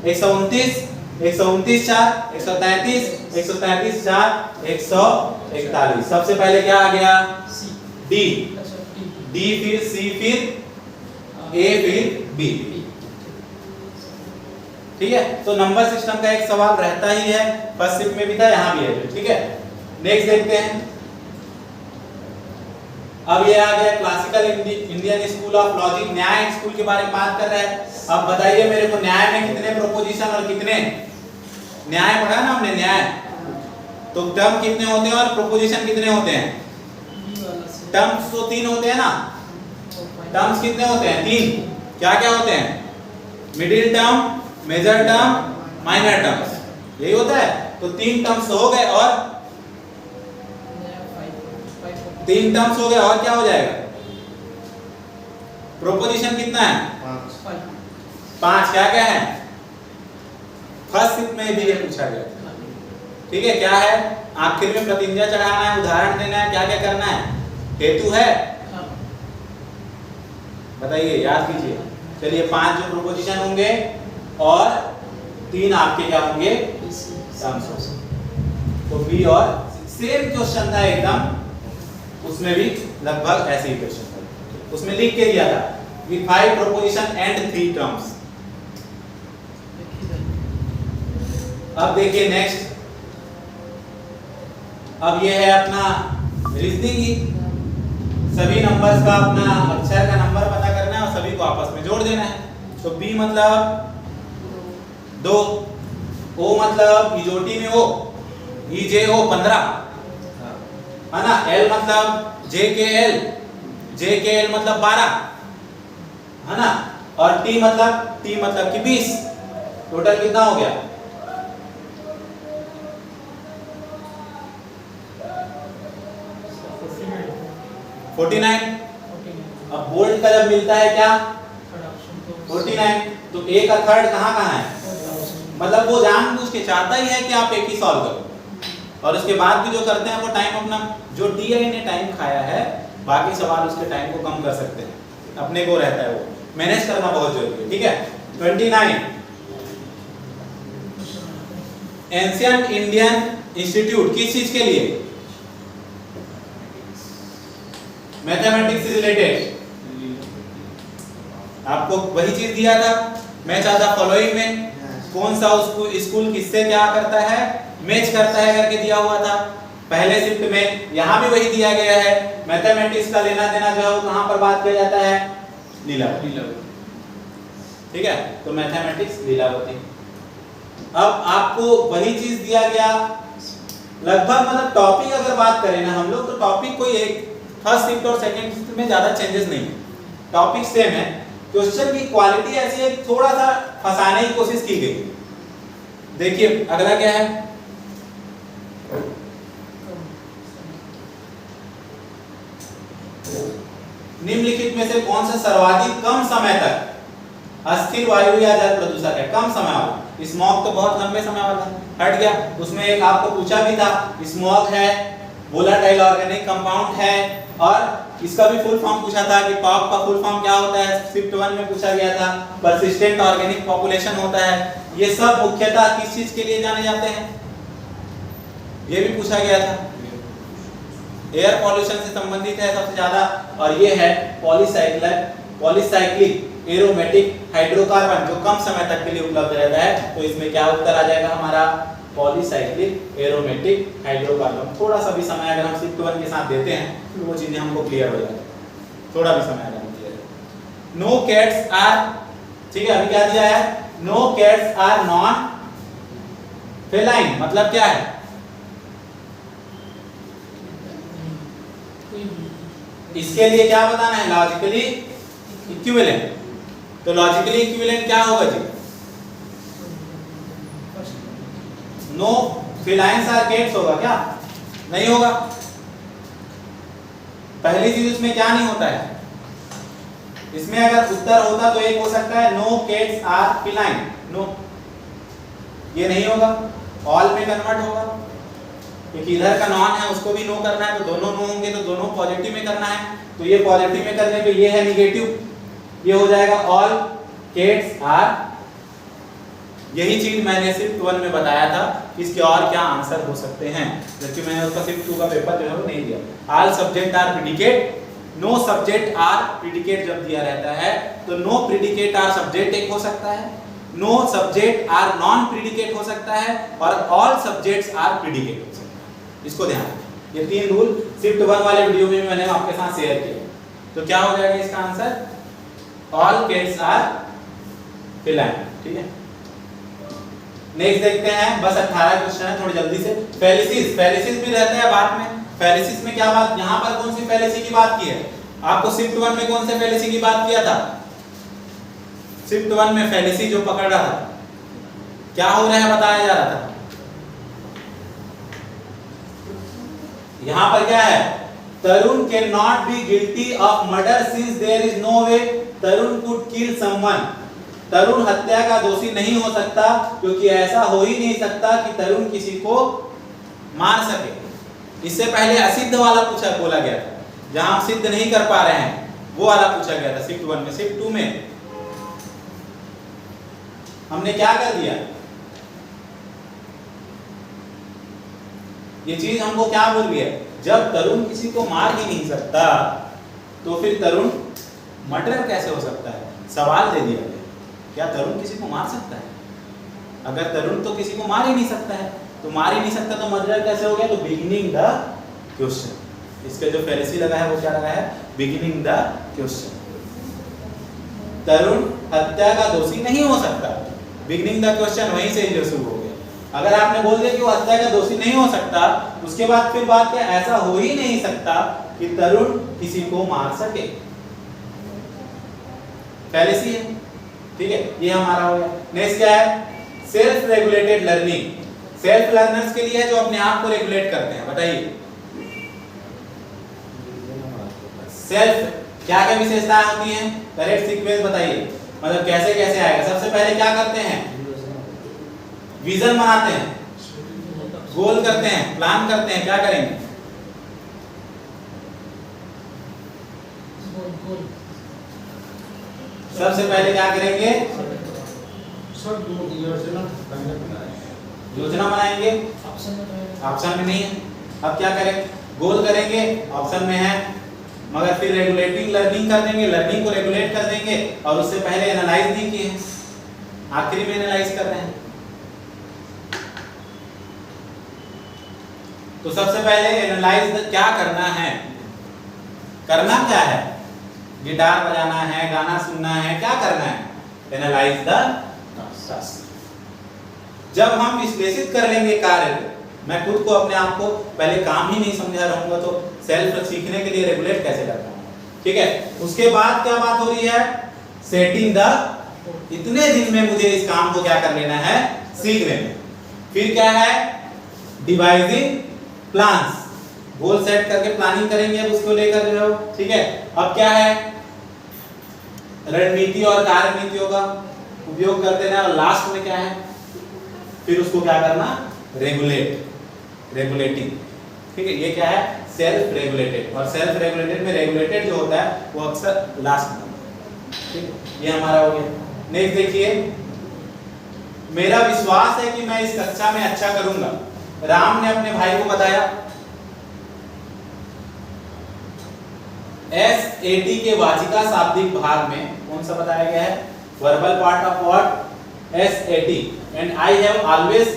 129, 129 4 133, 133 4 141। सबसे पहले क्या आ गया डी, डी फिर सी फिर ए फिर बी। ठीक है, तो नंबर सिस्टम का एक सवाल रहता ही है, फर्स्ट शिफ्ट में भी था, यहाँ भी है। ठीक है, नेक्स्ट देखते हैं। अब ये आ गया classical Indian school of logic, न्याय स्कूल के बारे में बात कर रहा है। अब बताइए मेरे को, न्याय में कितने प्रोपोजिशन और कितने, न्याय पढ़ा ना हमने, न्याय तो टर्म कितने होते हैं और प्रोपोजिशन कितने होते हैं। टर्म्स तो 3 होते हैं ना, टर्म्स कितने होते हैं 3। क्या क्या होते हैं, middle term, major term, minor terms, यही होता है। तो 3 टर्म्स हो गए, और 3 टर्म्स हो गए, और क्या हो जाएगा, प्रोपोजिशन कितना है 5। क्या क्या है, फर्स्ट शिफ्ट में भी ये पूछा गया। ठीक है, क्या है, आखिर में प्रतिज्ञा चढ़ाना है, उदाहरण देना है, क्या क्या करना है, हेतु है, बताइए याद कीजिए। चलिए 5 जो प्रोपोजिशन होंगे और 3 आपके क्या होंगे टर्म्स। तो बी और सेम क्वेश्चन था एकदम, उसमें भी लगभग ऐसे ही क्वेश्चन था, उसमें लिख के दिया था विद 5 प्रोपोजिशन एंड 3 टर्म्स। अब देखिए नेक्स्ट, अब ये है अपना रीजनिंग ही, सभी नंबर्स का अपना अक्षर का नंबर पता करना है और सभी को आपस में जोड़ देना है। तो बी मतलब 2, O मतलब इजोटी में O, EJO 15 है ना, L मतलब JKL मतलब 12 है ना, और T मतलब कि 20। टोटल कितना हो गया? 49। अब बोल्ट का जब मिलता है क्या 49, तो A का थर्ड कहाँ है? मतलब वो जानबूझ के चाहता ही है कि आप एक ही सॉल्व करो, और उसके बाद भी जो करते हैं वो टाइम अपना, जो DI ने टाइम खाया है, बाकी सवाल उसके टाइम को कम कर सकते हैं, अपने को रहता है, वो मैनेज करना बहुत जरूरी है। ठीक है, 29 एंशिएंट इंडियन इंस्टीट्यूट किस चीज के लिए? मैथमेटिक्स से रिलेटेड। आपको वही चीज दिया था, मैच आधा फॉलोइंग में कौन सा स्कूल किससे क्या करता है, मैच करता है करके दिया हुआ था पहले शिफ्ट में। यहाँ भी वही दिया गया है, मैथमेटिक्स का लेना देना जो है वो कहाँ पर बात किया जाता है? लीलावती। ठीक है, तो मैथमेटिक्स लीलावती। अब आपको वही चीज दिया गया लगभग, मतलब टॉपिक अगर बात करें ना हम लोग, तो टॉपिक कोई एक फर्स्ट शिफ्ट और सेकंड शिफ्ट में ज्यादा चेंजेस नहीं है, टॉपिक सेम है। क्वेश्चन की क्वालिटी ऐसी है, थोड़ा सा फंसाने की कोशिश की गई। देखिए अगला क्या है, निम्नलिखित में से कौन सा सर्वाधिक कम समय तक अस्थिर वायु या जल प्रदूषक है? कम समय वाला। स्मॉग तो बहुत लंबे समय वाला हट गया, उसमें एक आपको पूछा भी था, स्मॉग है, वोलेटाइल ऑर्गेनिक कंपाउंड है, और इसका भी फुल फॉर्म पूछा था कि पॉप का फुल फॉर्म क्या होता है, शिफ्ट 1 में पूछा गया था। परसिस्टेंट ऑर्गेनिक पॉपुलेशन होता है। ये सब मुख्यतः किस चीज के लिए जाने जाते हैं? ये भी पूछा गया था, एयर पॉल्यूशन से संबंधित है सबसे ज्यादा, और ये है पॉलीसाइक्लिक एरोमेटिक हाइड्रोकार्बन, जो कम समय तक के लिए उपलब्ध रहता है। तो इसमें क्या उत्तर आ जाएगा हमारा? Polycyclic aromatic hydrocarbon. थोड़ा सा भी समय अगर हम शिफ्ट 1 के साथ देते हैं तो वो चीजें हमको क्लियर हो जाती है, थोड़ा भी समय अगर हम क्लियर। नो कैट्स आर, ठीक है, अभी क्या दिया है? No cats are non feline, मतलब क्या है? इसके लिए क्या बताना है? Logically equivalent. तो लॉजिकली इक्विवेलेंट क्या होगा जी? नो फेलाइंस आर कैट्स होगा क्या? नहीं होगा। पहली चीज इसमें क्या नहीं होता है, इसमें अगर उत्तर होता तो एक हो सकता है no cats are feline, no, ये नहीं होगा, ऑल में कन्वर्ट होगा, क्योंकि इधर का नॉन है उसको भी नो करना है, तो दोनों नो होंगे तो दोनों पॉजिटिव में करना है, तो ये पॉजिटिव में करने पे ये है निगेटिव, ये हो जाएगा ऑल कैट्स आर। यही चीज मैंने शिफ्ट 1 में बताया था, इसके और क्या आंसर हो सकते हैं, जबकि मैंने उसका शिफ्ट 2 का पेपर जो है वो नहीं दिया। All subject are predicate, no subject are predicate जब दिया रहता है तो नो प्रेडिकेट आर सब्जेक्ट एक हो सकता है, no subject are non predicate हो सकता है, और ऑल सब्जेक्ट्स आर प्रेडिकेट हो सकता है। इसको ध्यान रखें, ये 3 रूल शिफ्ट 1 वाले वीडियो में मैंने आपके साथ शेयर किया। तो क्या हो जाएगा इसका answer? All cats are feline. ठीक है, नेक्स्ट देखते हैं, बस 18 क्वेश्चन है, थोड़ी जल्दी से। फेलिसिस भी रहता है बात में। फेलिसिस में क्या बात, यहां पर कौन सी फेलिसी की बात की है? आपको शिफ्ट 1 में कौन से फेलिसी की बात किया था? शिफ्ट 1 में फेलिसी जो पकड़ रहा था, क्या हो रहा है बताया जा रहा था। यहां पर क्या है? Tarun can not be guilty of murder since there is no way Tarun could kill someone. Tarun हत्या का दोषी नहीं हो सकता क्योंकि ऐसा हो ही नहीं सकता कि तरुण किसी को मार सके। इससे पहले असिद्ध वाला बोला गया था, जहां हम सिद्ध नहीं कर पा रहे हैं वो वाला पूछा गया था शिफ्ट 1 में। शिफ्ट 2 में हमने क्या कर दिया, ये चीज हमको क्या बोल रही है, जब तरुण किसी को मार ही नहीं सकता तो फिर तरुण मर्डर कैसे हो सकता है? सवाल दे दिया गया, क्या तरुण किसी को मार सकता है? अगर तरुण तो किसी को मार ही नहीं सकता है, तो मार ही नहीं सकता तो मर्डर कैसे हो गया? तो बिगिनिंग द क्वेश्चन, इसका जो फेलिसी लगा है वो क्या लगा है? Beginning the question. तरुण हत्या का दोषी नहीं हो सकता, बिगिनिंग द क्वेश्चन वहीं से जो शुरू हो गया। अगर आपने बोल दिया कि वो हत्या का दोषी नहीं हो सकता, उसके बाद फिर बात क्या, ऐसा हो ही नहीं सकता कि तरुण किसी को मार सके, पहले से है। ठीक है, ये हमारा हो गया। नेक्स्ट क्या है, self regulated learning. Self learners के लिए है जो अपने आप को रेगुलेट करते हैं। बताइए सेल्फ क्या क्या विशेषताएं होती हैं, करेक्ट सीक्वेंस बताइए, मतलब कैसे कैसे आएगा। सबसे पहले क्या करते हैं, विजन बनाते हैं, गोल करते हैं, प्लान करते हैं, क्या करेंगे, गोल सबसे पहले क्या करेंगे, सर दो योजना बनाएंगे, ऑप्शन में तो ऑप्शन में नहीं है। अब क्या करें, गोल करेंगे, ऑप्शन में है, मगर फिर रेगुलेटिंग लर्निंग कर देंगे, लर्निंग को रेगुलेट कर देंगे, और उससे पहले एनालाइज नहीं किए हैं, आखिरी में एनालाइज कर रहे हैं। तो सबसे पहले एनालाइज क्या करना है, करना क्या है, गिटार बजाना है, गाना सुनना है, क्या करना है, एनालाइज द टास्क। जब हम विश्लेषित कर लेंगे कार्य को, मैं खुद को अपने आप को पहले काम ही नहीं समझा रहूंगा तो सेल्फ सीखने के लिए रेगुलेट कैसे करता हूं। ठीक है, उसके बाद क्या बात हो रही है, सेटिंग द, इतने दिन में मुझे इस काम को क्या कर लेना है, सीख लेना। फिर क्या है, डिवाइजिंग प्लान्स, गोल सेट करके प्लानिंग करेंगे अब उसको लेकर जो है। ठीक है, अब क्या है, रणनीति और कार्यनीतियों का उपयोग करते रहना, और लास्ट में क्या है, फिर उसको क्या करना, रेगुलेटिंग। ठीक है, ये क्या है, सेल्फ रेगुलेटेड। और सेल्फ रेगुलेटेड में रेगुलेटेड जो होता है वो अक्सर लास्ट में होता है। ठीक है, ये हमारा हो गया। नेक्स्ट देखिए, मेरा विश्वास है कि मैं इस कक्षा में अच्छा करूंगा। राम ने अपने भाई को बताया। SAT के वाचिका शाब्दिक भाग में कौन सा बताया गया है, verbal part of what, SAT, and I have always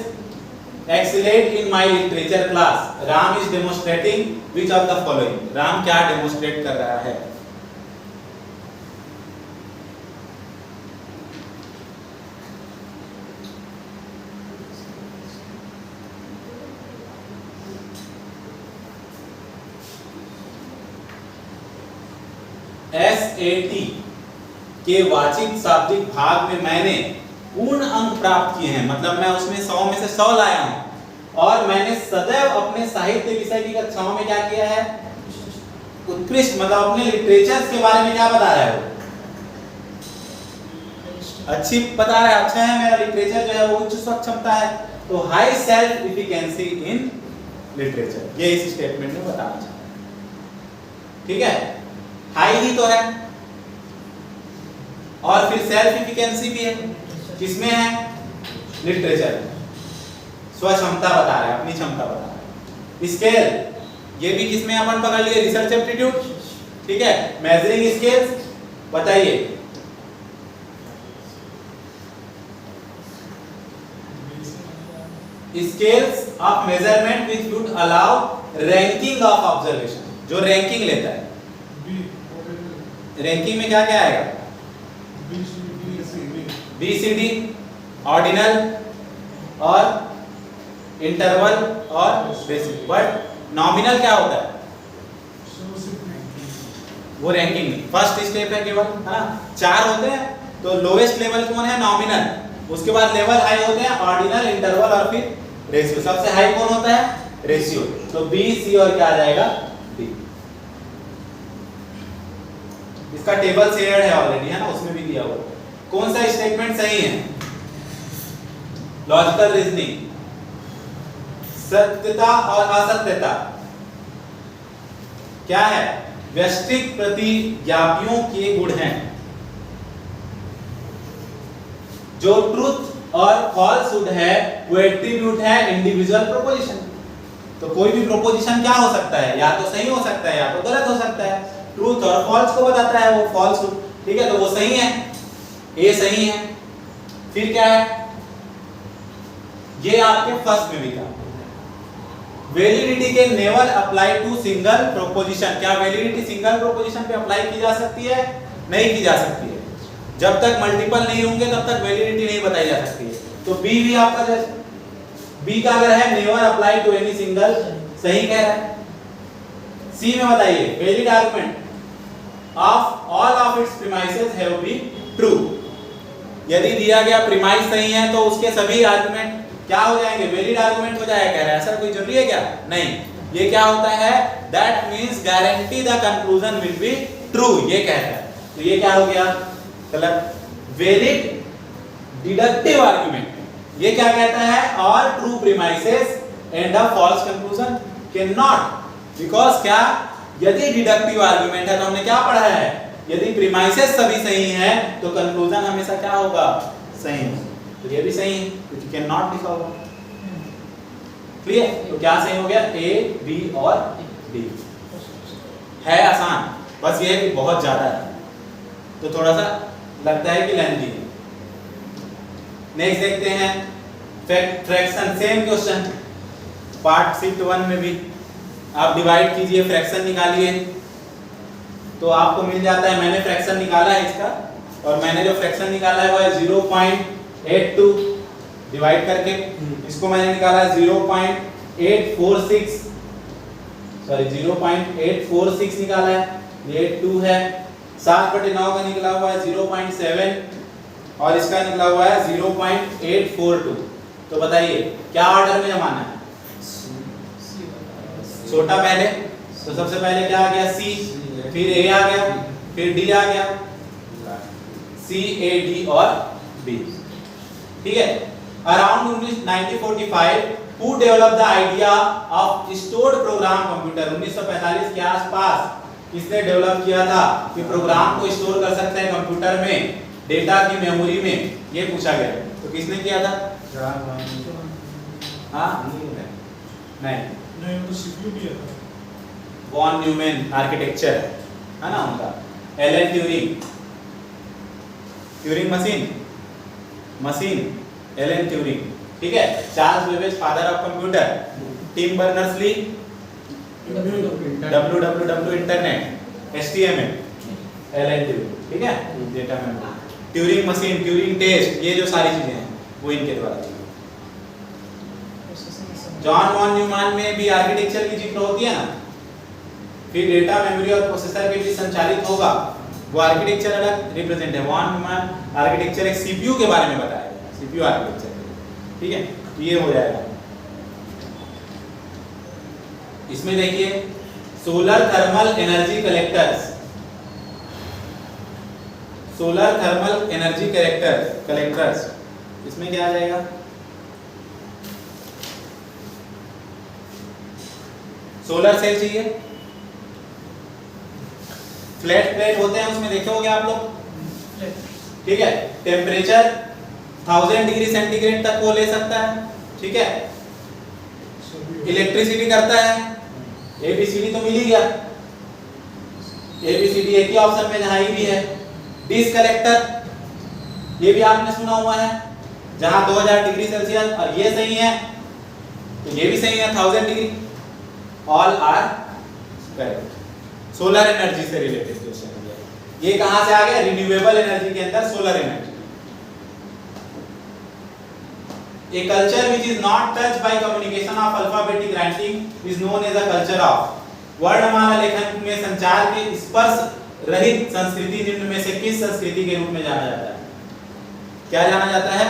excelled in my literature class. Ram is demonstrating which of the following? Ram क्या डेमोस्ट्रेट कर रहा है, SAT के वाचिक शाब्दिक भाग में मैंने पूर्ण अंक प्राप्त किए हैं, मतलब मैं उसमें 100 में से 100 लाया हूं, और मैंने सदैव अपने साहित्य विषय की कक्षाओं में क्या किया है, उत्कृष्ट, मतलब अपने लिटरेचर के बारे में क्या बता रहा है, अच्छी बता रहा है, अच्छा है मेरा लिटरेचर जो है वो उच्च सक्षमता है। तो high self efficiency in literature, ये इस स्टेटमेंट में बताना चाहता हूं। ठीक है, हाई ही तो है, और फिर सेल्फ एफिशिएंसी भी है, किसमें है, लिटरेचर, स्वक्षमता बता रहा है, अपनी क्षमता बता रहा है। स्केल, ये भी किसमें अपन पकड़ लिए, रिसर्च एप्टीट्यूड। ठीक है, मेजरिंग स्केल्स, बताइए scales of measurement which would allow ranking of observation, जो रैंकिंग लेता है। रैंकिंग में क्या क्या आएगा, BCD, ऑर्डिनल और इंटरवल और बेसिक। बट नॉमिनल क्या होता है, वो रैंकिंग नहीं, फर्स्ट स्टेप है केवल, है ना, 4 होते हैं, तो लोवेस्ट लेवल कौन है, नॉमिनल, उसके बाद लेवल हाई होते हैं, ऑर्डिनल, इंटरवल और फिर रेशियो। सबसे हाई कौन होता है, रेशियो, तो B, C और क्या आ जाएगा, D। इसका टेबल शेयर्ड है ऑलरेडी, है ना, उसमें भी दिया हुआ। कौन सा स्टेटमेंट सही है, लॉजिकल रीजनिंग, सत्यता और असत्यता क्या है, व्यष्टिक प्रतिज्ञापियों के गुण हैं। जो ट्रुथ और फॉल्सहुड है वो एट्रीब्यूट है इंडिविजुअल प्रोपोजिशन। तो कोई भी प्रोपोजिशन क्या हो सकता है, या तो सही हो सकता है या तो गलत हो सकता है। ट्रूथ और फॉल्स को बताता है वो फॉल्सहुड, ठीक है, तो वो सही है, ए सही है। फिर क्या है, ये आपके फर्स्ट में भी था, वैलिडिटी के never apply to single proposition. क्या वैलिडिटी सिंगल प्रोपोजिशन पे अप्लाई की जा सकती है, नहीं की जा सकती है। जब तक मल्टीपल नहीं होंगे तब तक वैलिडिटी नहीं बताई जा सकती है। तो बी भी आपका जैसे बी का अगर है never apply to any single, सही कह रहा है। सी में बताइए valid argument of all of its premises have been true. यदि दिया गया प्रीमाइस सही है तो उसके सभी आर्गुमेंट क्या हो जाएंगे, वैलिड आर्गुमेंट हो जाएगा। कह रहा है ऐसा कोई जरूरी है क्या? नहीं, ये क्या होता है, that means guarantee the conclusion will be true, ये कहता है। तो ये क्या हो गया, गलत। वैलिड डिडक्टिव आर्गुमेंट ये क्या कहता है, all true premises and a false conclusion can not, because क्या, यदि डिडक्टिव आर्गुमेंट है तो हमने क्या पढ़ा है, यदि प्रीमाइसेस सभी सही हैं तो कंक्लूजन हमेशा क्या होगा, सही होगा। तो ये भी सही है क्योंकि कैन नॉट लिखा होगा। क्लियर? तो क्या सही हो गया, ए, बी और डी। है आसान, बस ये है कि बहुत ज्यादा है तो थोड़ा सा लगता है कि लेंथी है। नेक्स्ट देखते हैं fraction, same question part shift 1 में भी आप डिवाइड कीजिए, फ्रैक्शन निकालिए तो आपको मिल जाता है। मैंने फ्रैक्शन निकाला है इसका, और मैंने जो फ्रैक्शन निकाला है वो है 0.82 डिवाइड करके, इसको मैंने निकाला है 0.846, सॉरी 0.846 निकाला है, ये 2 है। 7/9 का निकला हुआ है 0.7 और इसका निकला हुआ है 0.842। तो बताइए क्या ऑर्डर में जमाना है, छोटा पहले, तो सबसे पहले क्या आ गया, सी, फिर ए आ गया, फिर डी आ गया, सी, ए, डी और बी। ठीक है। Around 1945 who develop the idea of stored program computer, 1945 के आसपास किसने डेवलप किया था कि प्रोग्राम को स्टोर कर सकते हैं कंप्यूटर में, डेटा की मेमोरी में, ये पूछा गया। तो किसने किया था? हाँ नहीं, तो सीपीयू भी है। वॉन न्यूमैन आर्किटेक्चर है ना उनका, Alan Turing, Turing machine Alan Turing. ठीक है। Charles Babbage father of computer, Tim Berners Lee www internet, HTML, Alan Turing. ठीक है। Data memory, Turing machine, Turing test, ये जो सारी चीजें हैं वो इनके द्वारा की। जॉन वॉन न्यूमैन में भी आर्किटेक्चर की जिक्र होती है ना, फिर डेटा मेमोरी और प्रोसेसर के बीच संचालित होगा, वो आर्किटेक्चर अलग रिप्रेजेंट है। वॉन न्यूमैन आर्किटेक्चर एक सीपीयू के बारे में बताया गया, सीपीयू आर्किटेक्चर। ठीक है, ये हो जाएगा। इसमें देखिए solar thermal energy collectors, solar thermal energy collectors, इसमें क्या आ जाएगा, सोलर सेल चाहिए, फ्लैट प्लेट होते हैं उसमें, देखे होंगे आप लोग। ठीक है। टेम्परेचर 1000 डिग्री सेंटीग्रेड तक वो ले सकता है। ठीक है। इलेक्ट्रिसिटी करता है, एबीसीडी तो मिल ही गया, एबीसीडी एक ही ऑप्शन में जहां भी है। डिश कलेक्टर, ये भी आपने सुना हुआ है, जहां 2000 डिग्री सेल्सियस, और ये सही है तो ये भी सही है 1000 degree, all are correct. Solar energy से रिलेटेड क्वेश्चन है ये कहां से आ गया, रिन्यूएबल एनर्जी के अंदर solar energy. A culture which is not touched by communication of alphabetic writing is known as a culture of। वर्णमाला लेखन में संचार के स्पर्श रहित संस्कृति निम्न में से किस संस्कृति के रूप में जाना जाता है? क्या जाना जाता है?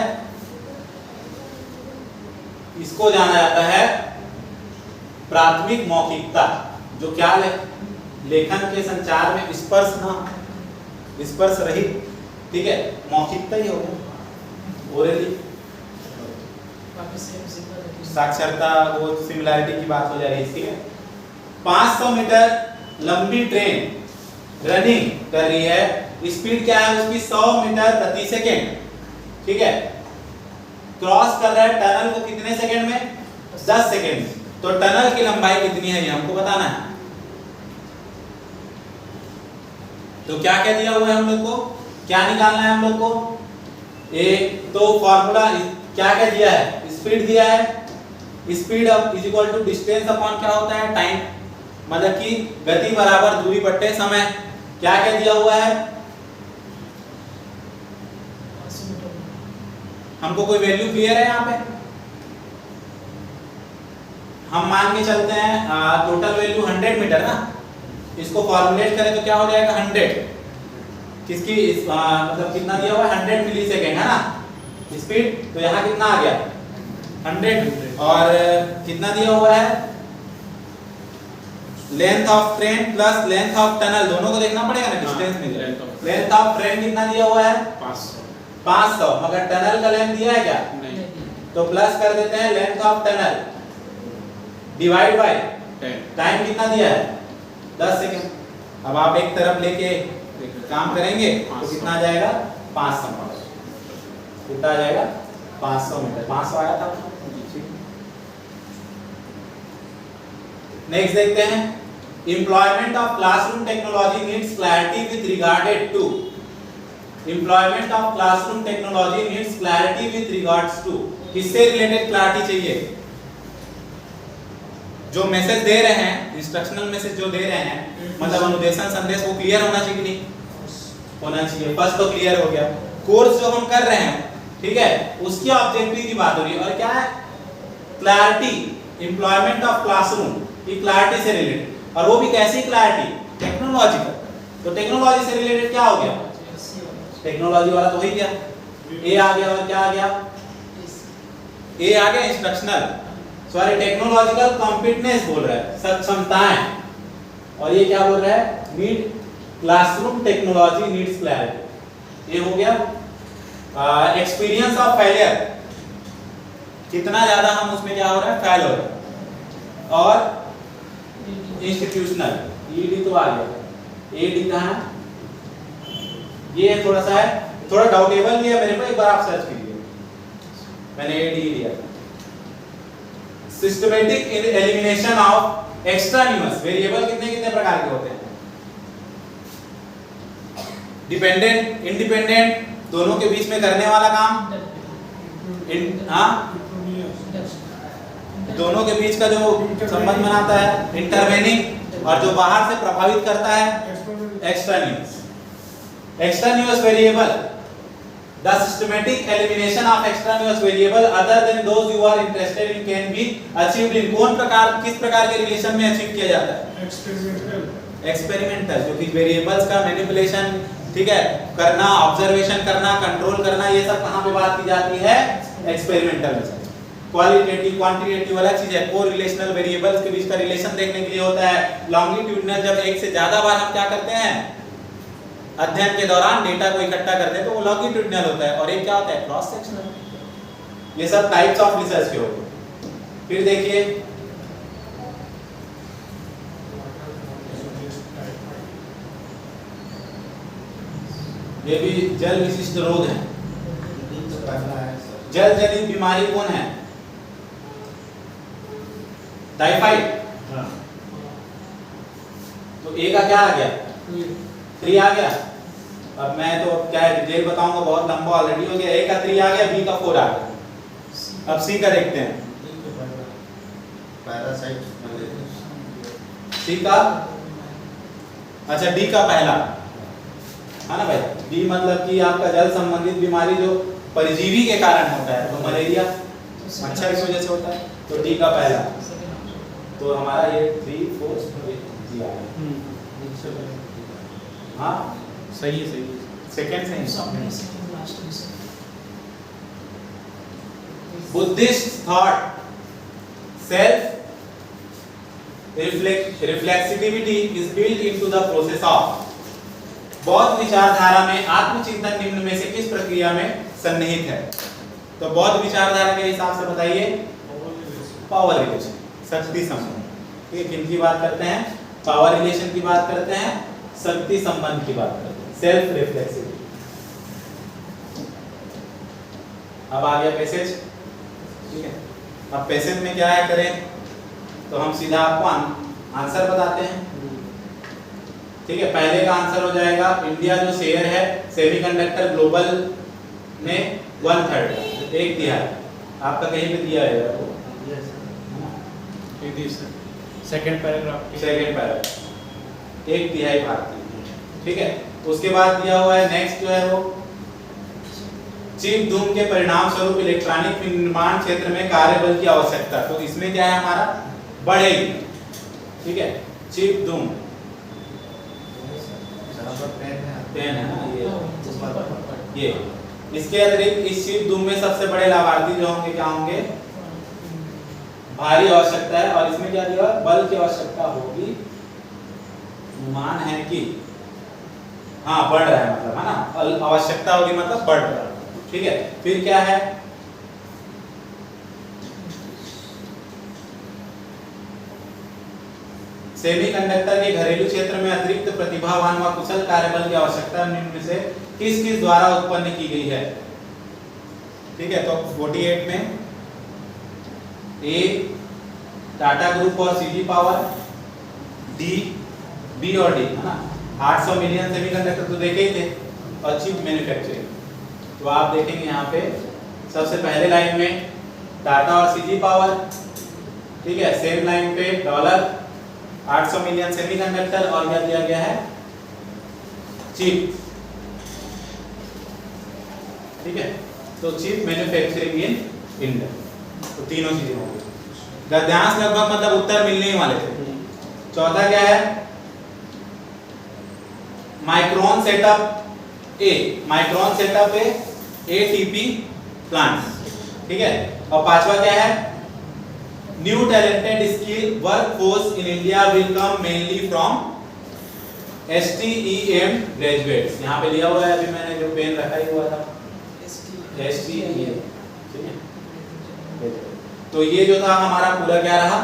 इसको जाना जाता है प्राथमिक मौखिकता, जो क्या लेखन के संचार में स्पर्श रहित। ठीक है, मौखिकता ही होगा, ओरली साक्षरता, वो सिमिलैरिटी की बात हो जा रही है। ठीक है। 500 मीटर लंबी ट्रेन रनिंग कर रही है, स्पीड क्या है उसकी 100 मीटर प्रति सेकेंड। ठीक है। क्रॉस कर रहा है टनल को कितने सेकेंड में, 10 सेकेंड में। तो टनल की लंबाई कितनी है ये हमको बताना है। तो क्या क्या दिया हुआ है हम लोग को, क्या निकालना है हम लोग को, एक तो फॉर्मूला क्या क्या दिया है, स्पीड दिया है, speed is equal to distance upon क्या होता है, टाइम, मतलब कि गति बराबर दूरी बट्टे समय। क्या क्या दिया हुआ है, हमको कोई वैल्यू क्लियर है यहाँ पे? हम मान के चलते हैं टोटल वैल्यू 100 मीटर ना, इसको फॉर्मुलेट करें तो क्या हो जाएगा 100 किसकी मतलब कितना दिया हुआ है 100 मिली सेकेंड है ना स्पीड, तो यहाँ कितना आ गया 100 और कितना दिया हुआ है length of train plus length of tunnel, दोनों को देखना पड़ेगा ना डिस्टेंस में। लेंथ ऑफ ट्रेन कितना दिया हुआ है 500 मगर टनल का लेंथ दिया है क्या नहीं। तो प्लस कर देते हैं length of tunnel divide by time कितना दिया है 10 सेकंड। अब आप एक तरफ लेके काम करेंगे तो कितना आ जाएगा 500 मीटर, कितना आ जाएगा 500 मीटर, 500 आया था। नेक्स्ट देखते हैं employment of classroom technology needs clarity with regarded to, employment of classroom technology needs clarity with regards to, किससे रिलेटेड क्लैरिटी चाहिए? जो मैसेज दे रहे हैं इंस्ट्रक्शनल मैसेज जो दे रहे हैं मतलब अनुदेशन संदेश वो क्लियर होना चाहिए कि नहीं होना चाहिए। फर्स्ट तो क्लियर हो गया। कोर्स जो हम कर रहे हैं ठीक है उसकी ऑब्जेक्टिव की बात हो रही है और क्या है क्लैरिटी, एम्प्लॉयमेंट ऑफ क्लासरूम की क्लैरिटी से रिलेटेड और वो भी कैसी क्लैरिटी टेक्नोलॉजिकल। तो टेक्नोलॉजी से रिलेटेड क्या हो गया टेक्नोलॉजी वाला तो हो ही गया, ए आ गया और क्या आ गया ए आ गया इंस्ट्रक्शनल सॉरी टेक्नोलॉजिकल कॉम्पिटेंस बोल रहा है सक्षमताएं और ये क्या बोल रहा है need classroom technology needs clarity. ये हो गया एक्सपीरियंस ऑफ फेलियर, कितना ज्यादा हम उसमें क्या हो रहा है फेल हो रहा है और इंस्टीट्यूशनल ईडी तो आ गया एडी कहां है ये थोड़ा सा है थोड़ा डाउटेबल भी है मेरे को, एक बार आप सर्च कीजिए मैंने एडी लिया। सिस्टमैटिक एलिमिनेशन ऑफ एक्सट्रानियस वेरिएबल कितने कितने प्रकार के होते हैं डिपेंडेंट इंडिपेंडेंट दोनों के बीच में करने वाला काम दोनों के बीच का जो संबंध बनाता है इंटरवेनिंग और जो बाहर से प्रभावित करता है एक्सट्रानियस variable The systematic elimination of extraneous variable other than those you are interested in can be achieved in कौन प्रकार किस प्रकार के रिलेशन में अचीव किया जाता है एक्सपेरिमेंटल जो कि वेरिएबल्स का मैनिपुलेशन ठीक है करना ऑब्जर्वेशन करना कंट्रोल करना ये सब कहां पे बात की जाती है एक्सपेरिमेंटल में। क्वालिटेटिव क्वांटिटेटिव वाला चीज है कोरिलेशनल वेरिएबल्स के बीच का रिलेशन देखने के लिए होता है। लॉन्गिट्यूडिनल जब एक से ज्यादा बार हम क्या करते हैं अध्ययन के दौरान डेटा को इकट्ठा करते हैं तो वो लॉन्गिट्यूडिनल होता है और एक क्या होता है क्रॉस सेक्शनल। ये सब टाइप्स ऑफ रिसर्च के होते हैं। फिर देखिए ये भी जल विशिष्ट रोग है। जल जनित बीमारी कौन है टाइफाइड तो ए का क्या आ गया 3 आ गया। अब मैं तो क्या है डिटेल बताऊंगा बहुत लंबा ऑलरेडी हो गया। ए का 3 आ गया बी का 4 आ गया। अब सी का देखते हैं पैरासाइट सी का अच्छा डी का पहला है ना भाई डी मतलब कि आपका जल संबंधित बीमारी जो परजीवी के कारण होता है तो मलेरिया मच्छर की वजह से होता है तो डी का पहला तो हमारा ये 3 4 जी आ गया। हाँ सही है सेकंड सही last Buddhist thought self reflexivity is built into the process of बौद्ध विचारधारा में आत्मचिंतन निम्न में से किस प्रक्रिया में सन्निहित है। तो बौद्ध विचारधारा के हिसाब से बताइए पावर रिलेशन शक्ति संबंध। ठीक है किनकी बात करते हैं पावर रिलेशन की बात करते हैं शक्ति संबंध की बात करते हैं सेल्फ रिफ्लेक्सिविटी। अब आ गया पैसेज ठीक है। अब पैसेज में क्या है करें तो हम सीधा आपको आंसर बताते हैं ठीक है। पहले का आंसर हो जाएगा इंडिया जो शेयर है सेमीकंडक्टर ग्लोबल में 1/3 एक तिहाई आपका कहीं पे दिया है वो सेकंड पैराग्राफ एक तिहाई भारतीय ठीक है। उसके बाद दिया हुआ है नेक्स्ट जो है वो चिप धूम के परिणाम स्वरूप इलेक्ट्रॉनिक निर्माण क्षेत्र में कार्यबल की आवश्यकता, तो इसमें क्या है हमारा बढ़ेगी। ठीक है, चिप धूम पेन है ना ये। इसके अतिरिक्त इस चिप धूम में सबसे बड़े लाभार्थी जो होंगे क्या होंगे, भारी आवश्यकता है, और इसमें क्या दिया बल की आवश्यकता होगी। अनुमान है कि हाँ बढ़ रहा है, मतलब है ना, आवश्यकता होगी मतलब बढ़ रहा है। ठीक है, फिर क्या है, सेमीकंडक्टर के घरेलू क्षेत्र में अतिरिक्त प्रतिभावान व कुशल कार्यबल की आवश्यकता निम्न में से किस किस द्वारा उत्पन्न की गई है। ठीक है, तो 48 में ए टाटा ग्रुप और सीजी पावर, डी बी और डी है ना, 800 मिलियन सेमीकंडक्टर तो देखे ही थे, और चिप मैन्युफैक्चरिंग। तो आप देखेंगे यहाँ पे सबसे पहले लाइन में टाटा और सीजी पावर, ठीक है, सेम लाइन पे डॉलर 800 मिलियन सेमीकंडक्टर, और क्या दिया गया है चिप। ठीक है, तो चिप मैन्युफैक्चरिंग इन इंडिया, तो तीनों चीजें होंगी। गद्यांश लगभग मतलब उत्तर मिलने ही वाले थे। चौथा क्या है, माइक्रोन सेटअप ए, माइक्रोन सेटअप ए एटीपी प्लांट। ठीक है, और पांचवा क्या है, new talented skill workforce in India will come mainly from STEM graduates. यहाँ पे लिया हुआ है, अभी मैंने जो पेन रखा ही हुआ था STEM। ठीक है, तो ये जो था हमारा पूरा क्या रहा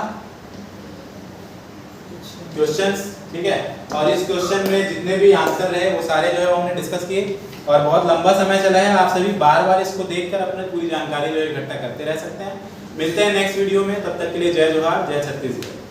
क्वेश्चंस। ठीक है, और इस क्वेश्चन में जितने भी आंसर रहे वो सारे जो है वो हमने डिस्कस किए, और बहुत लंबा समय चला है। आप सभी बार बार इसको देखकर अपने पूरी जानकारी जो है इकट्ठा करते रह सकते हैं। मिलते हैं नेक्स्ट वीडियो में, तब तक के लिए जय जोहार, जय छत्तीसगढ़।